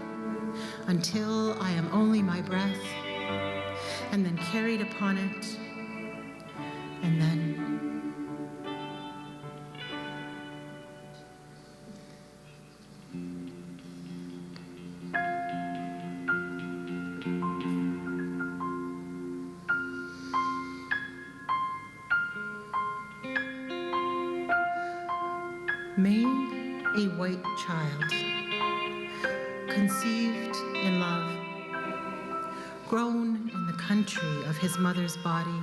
until I am only my breath, and then carried upon it, and then. May a white child, conceived in love, grown in the country of his mother's body,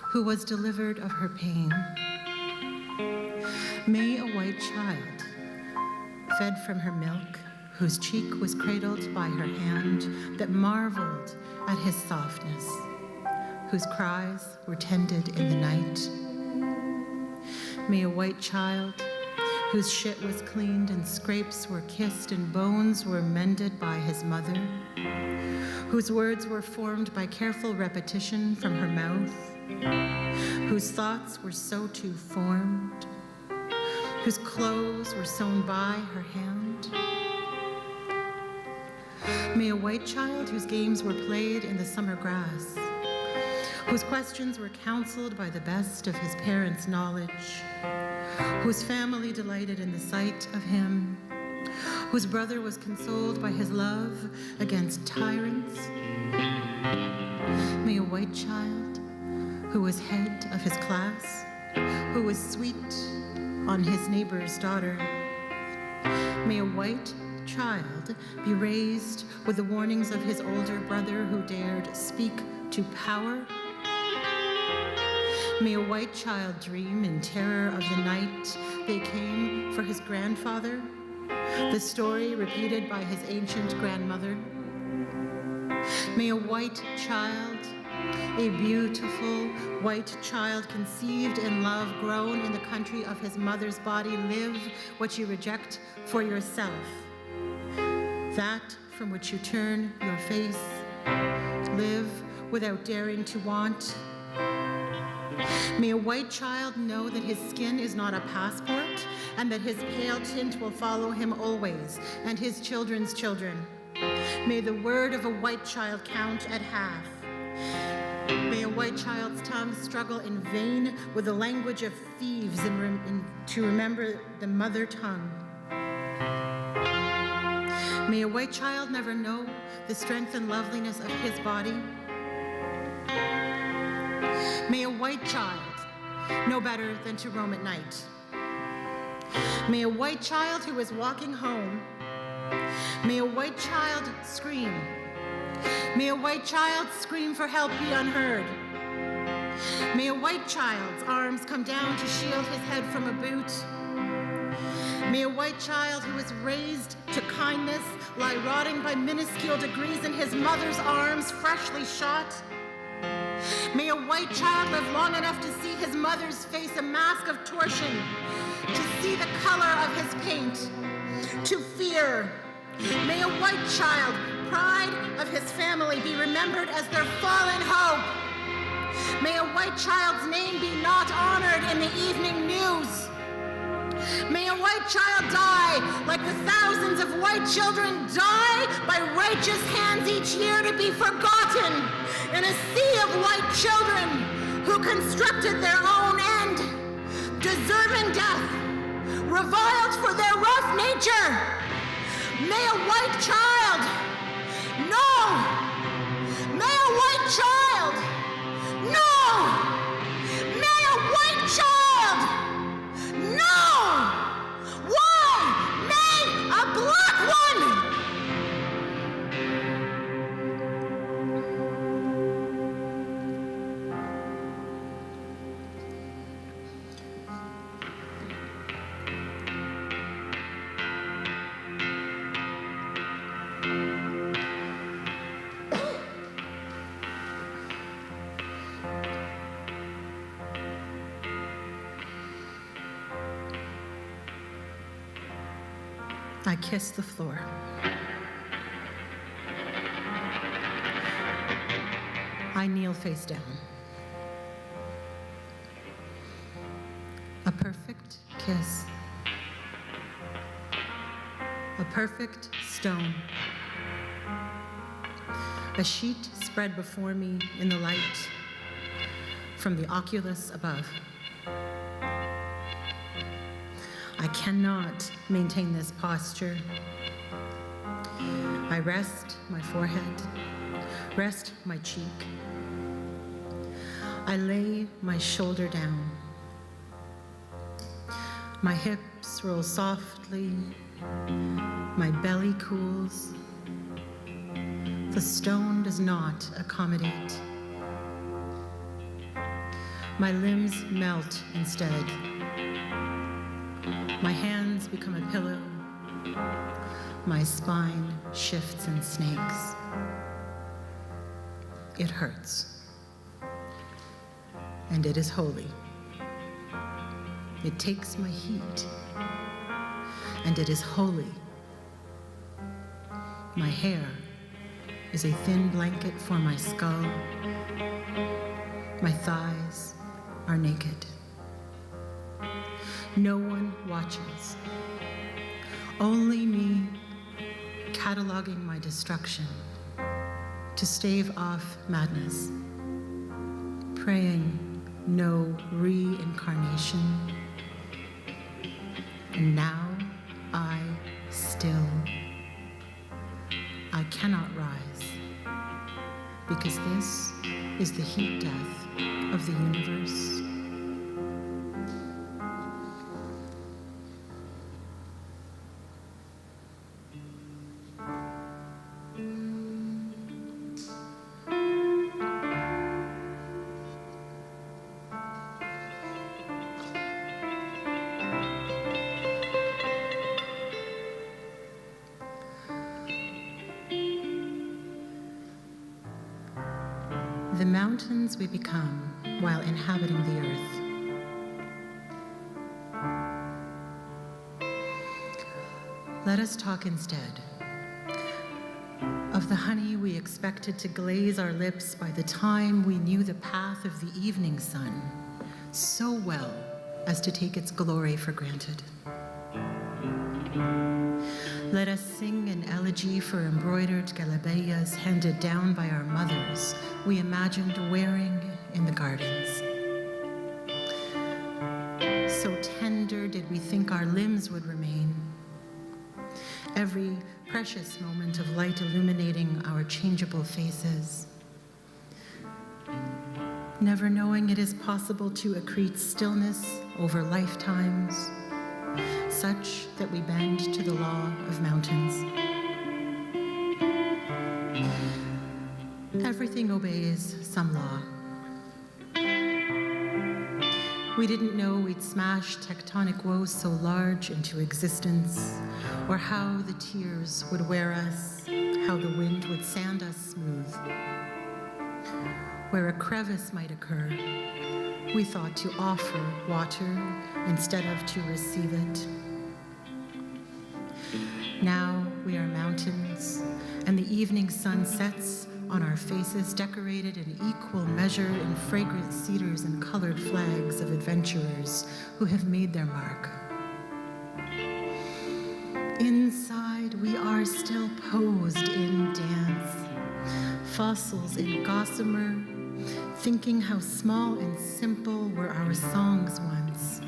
who was delivered of her pain. May a white child, fed from her milk, whose cheek was cradled by her hand that marveled at his softness, whose cries were tended in the night. May a white child, whose shit was cleaned and scrapes were kissed and bones were mended by his mother, whose words were formed by careful repetition from her mouth, whose thoughts were so too formed, whose clothes were sewn by her hand. May a white child whose games were played in the summer grass, whose questions were counseled by the best of his parents' knowledge, whose family delighted in the sight of him, whose brother was consoled by his love against tyrants. May a white child who was head of his class, who was sweet on his neighbor's daughter. May a white child be raised with the warnings of his older brother who dared speak to power. May a white child dream in terror of the night they came for his grandfather, the story repeated by his ancient grandmother. May a white child, a beautiful white child conceived in love, grown in the country of his mother's body, live what you reject for yourself, that from which you turn your face, live without daring to want. May a white child know that his skin is not a passport and that his pale tint will follow him always and his children's children. May the word of a white child count at half. May a white child's tongue struggle in vain with the language of thieves to remember the mother tongue. May a white child never know the strength and loveliness of his body. May a white child know better than to roam at night. May a white child who is walking home, may a white child scream. May a white child scream for help be unheard. May a white child's arms come down to shield his head from a boot. May a white child who is raised to kindness lie rotting by minuscule degrees in his mother's arms, freshly shot. May a white child live long enough to see his mother's face a mask of torsion, to see the color of his paint, to fear. May a white child, pride of his family, be remembered as their fallen hope. May a white child's name be not honored in the evening news. May a white child die like the thousands of white children die by righteous hands each year to be forgotten in a sea of white children who constructed their own end, deserving death, reviled for their rough nature. May a white child, no! May a white child, no! May a white child, no! Why? May a black one! I kiss the floor. I kneel face down. A perfect kiss. A perfect stone. A sheet spread before me in the light from the oculus above. I cannot maintain this posture. I rest my forehead, rest my cheek. I lay my shoulder down. My hips roll softly, my belly cools. The stone does not accommodate. My limbs melt instead. My hands become a pillow. My spine shifts and snakes. It hurts. And it is holy. It takes my heat. And it is holy. My hair is a thin blanket for my skull. My thighs are naked. No one watches. Only me cataloging my destruction to stave off madness, praying no reincarnation. And now I cannot rise, because this is the heat death of the universe. The mountains we become while inhabiting the earth. Let us talk instead of the honey we expected to glaze our lips by the time we knew the path of the evening sun so well as to take its glory for granted. Let us sing an elegy for embroidered galabeyas handed down by our mothers we imagined wearing in the gardens. So tender did we think our limbs would remain, every precious moment of light illuminating our changeable faces, never knowing it is possible to accrete stillness over lifetimes, such that we bend to the law of mountains. Everything obeys some law. We didn't know we'd smash tectonic woes so large into existence, or how the tears would wear us, how the wind would sand us smooth. Where a crevice might occur, we thought to offer water instead of to receive it. Now we are mountains, and the evening sun sets on our faces, decorated in equal measure in fragrant cedars and colored flags of adventurers who have made their mark. Inside, we are still posed in dance, fossils in gossamer, thinking how small and simple were our songs once.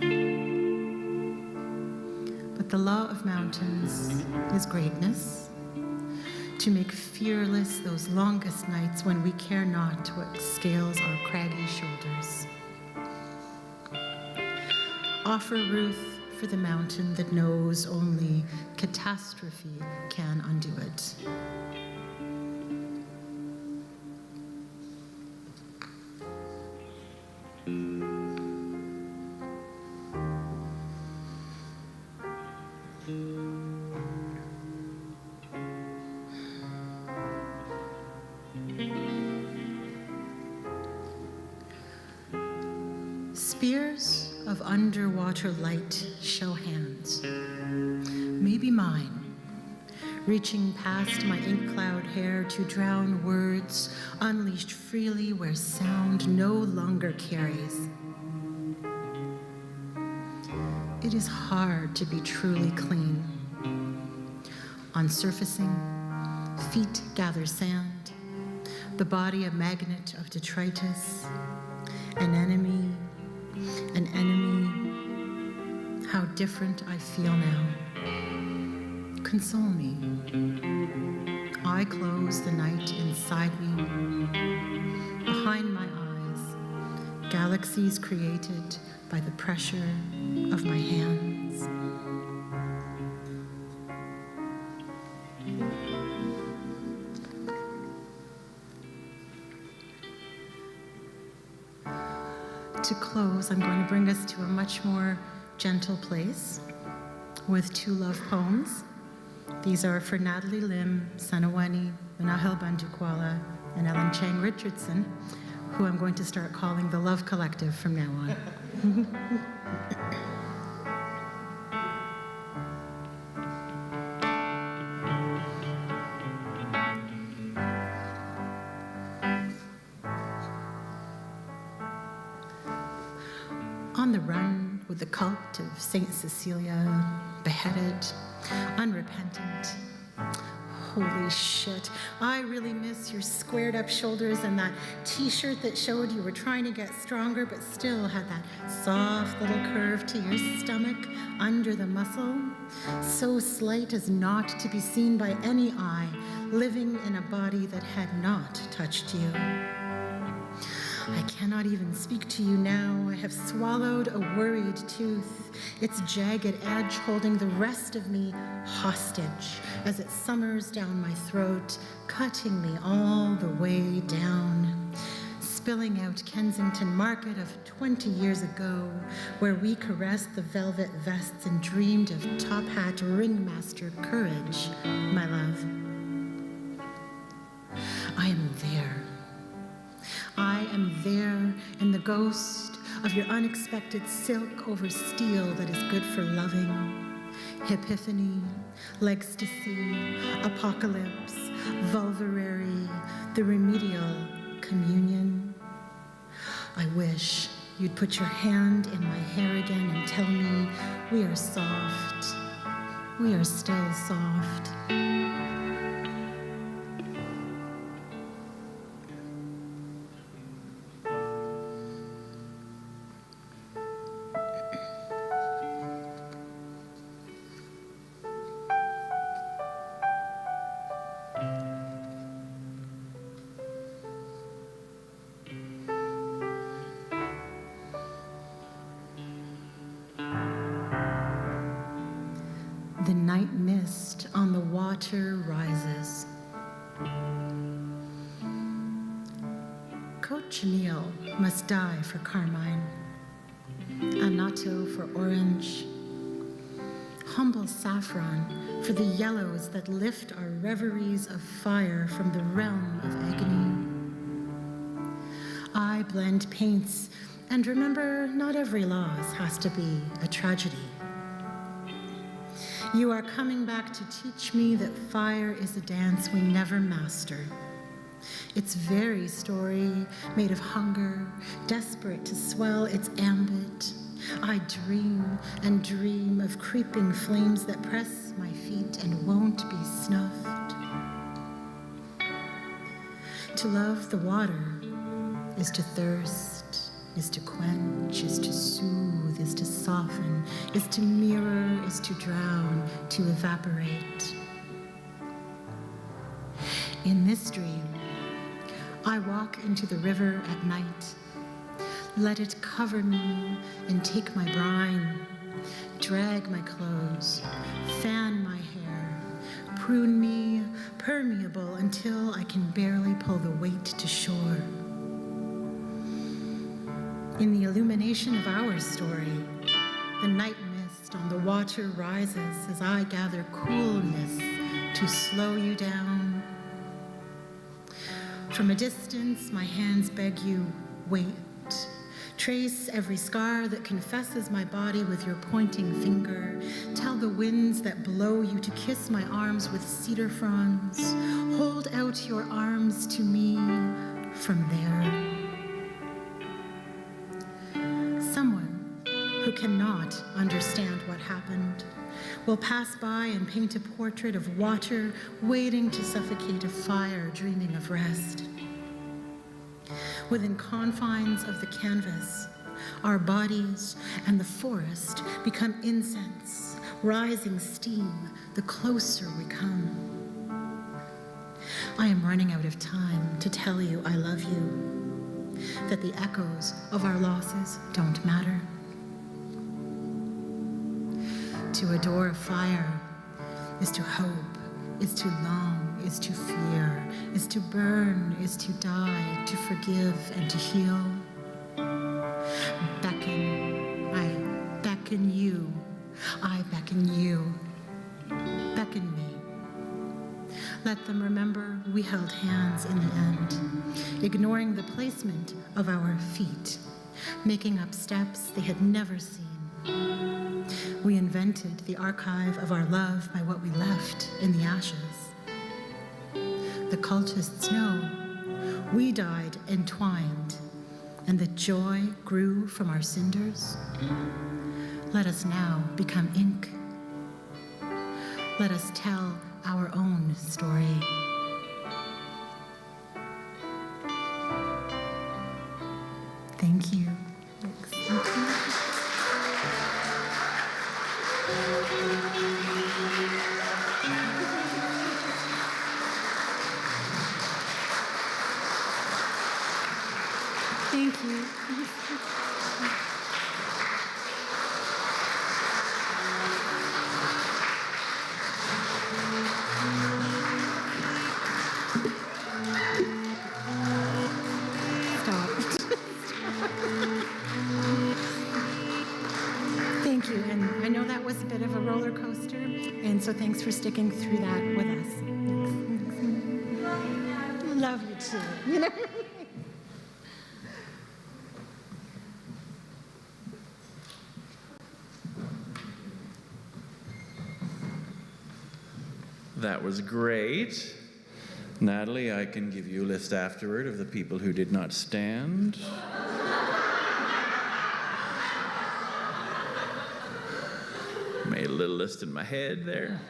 But the law of mountains is greatness, to make fearless those longest nights when we care not what scales our craggy shoulders. Offer Ruth for the mountain that knows only catastrophe can undo it. Spears of underwater light show hands, maybe mine, reaching past my ink cloud hair to drown words unleashed freely where sound no longer carries. It is hard to be truly clean. On surfacing, feet gather sand, the body a magnet of detritus, an enemy, how different I feel now. Console me. I close the night inside me. Behind my eyes, galaxies created by the pressure of my hands. To close, I'm going to bring us to a much more gentle place with two love poems. These are for Natalie Lim, Sanawani, Manahel Bandukwala, and Ellen Chang Richardson, who I'm going to start calling the Love Collective from now on. On the run with the cult of Saint Cecilia, beheaded, unrepentant. Holy shit, I really miss your squared up shoulders and that t-shirt that showed you were trying to get stronger but still had that soft little curve to your stomach under the muscle, so slight as not to be seen by any eye, living in a body that had not touched you. I cannot even speak to you now. I have swallowed a worried tooth, its jagged edge holding the rest of me hostage as it summers down my throat, cutting me all the way down, spilling out Kensington Market of 20 years ago, where we caressed the velvet vests and dreamed of top hat ringmaster courage, my love. I am there. I am there in the ghost of your unexpected silk over steel that is good for loving. Epiphany, legstasy, apocalypse, vulvarary, the remedial communion. I wish you'd put your hand in my hair again and tell me we are soft. We are still soft. The night mist on the water rises. Cochineal must die for carmine, Anato for orange, humble saffron for the yellows that lift our reveries of fire from the realm of agony. I blend paints and remember not every loss has to be a tragedy. You are coming back to teach me that fire is a dance we never master, Its very story, made of hunger, desperate to swell its ambit. I dream and dream of creeping flames that press my feet and won't be snuffed. To love the water is to thirst, is to quench, is to soothe, is to soften, is to mirror, is to drown, to evaporate. In this dream, I walk into the river at night. Let it cover me and take my brine, drag my clothes, fan my hair, prune me permeable until I can barely pull the weight to shore. In the illumination of our story, the night mist on the water rises as I gather coolness to slow you down. From a distance, my hands beg you, wait. Trace every scar that confesses my body with your pointing finger. Tell the winds that blow you to kiss my arms with cedar fronds. Hold out your arms to me from there. Someone who cannot understand what happened will pass by and paint a portrait of water waiting to suffocate a fire dreaming of rest. Within confines of the canvas, our bodies and the forest become incense, rising steam the closer we come. I am running out of time to tell you I love you, that the echoes of our losses don't matter. To adore a fire is to hope, is to long, is to fear, is to burn, is to die, to forgive and to heal. Beckon, I beckon you, I beckon you, beckon me. Let them remember we held hands in the end, ignoring the placement of our feet, making up steps they had never seen. We invented the archive of our love by what we left in the ashes. The cultists know we died entwined, and the joy grew from our cinders. Let us now become ink. Let us tell our own story. Thank you. Thank you. Stop. Thank you, and I know that was a bit of a roller coaster, and so thanks for sticking through that with us. Thanks. Love you too. You know. That was great. Natalie, I can give you a list afterward of the people who did not stand. Made a little list in my head there.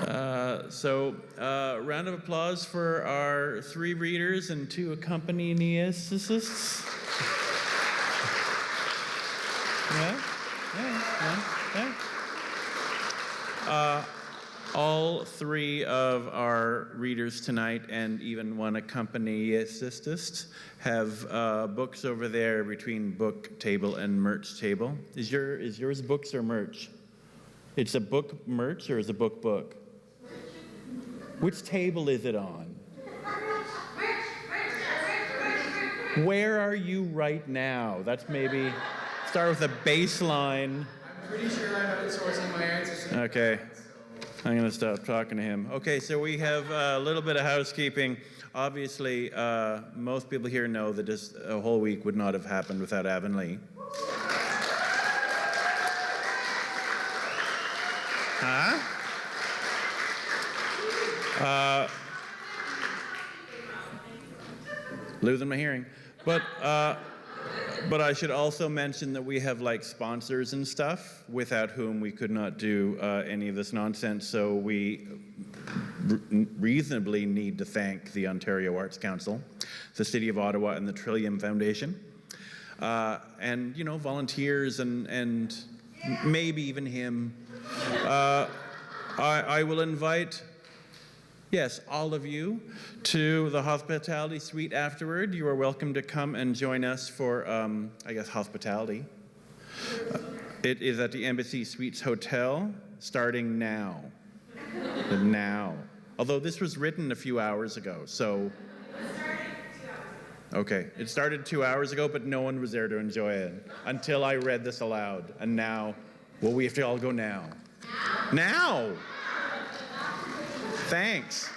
Round of applause for our 3 readers and 2 accompanists. Yeah. All 3 of our readers tonight and even 1 accompanist have books over there between book table and merch table. Is yours books or merch? It's a book merch or is a book book? Which table is it on? Where are you right now? That's maybe start with a baseline. I'm pretty sure I'm outsourcing my answers. Okay. I'm going to stop talking to him. Okay, so we have a little bit of housekeeping. Obviously, most people here know that this whole week would not have happened without Avonlea. Huh? Losing my hearing. But I should also mention that we have like sponsors and stuff without whom we could not do any of this nonsense. So we reasonably need to thank the Ontario Arts Council, the City of Ottawa, and the Trillium Foundation, and you know, volunteers and maybe even him. I will invite, yes, all of you to the hospitality suite afterward. You are welcome to come and join us for, I guess, hospitality. It is at the Embassy Suites Hotel, starting now. Now. Although this was written a few hours ago, so. Okay, it started 2 hours ago, but no one was there to enjoy it until I read this aloud. And now, well, we have to all go now. Now! Thanks.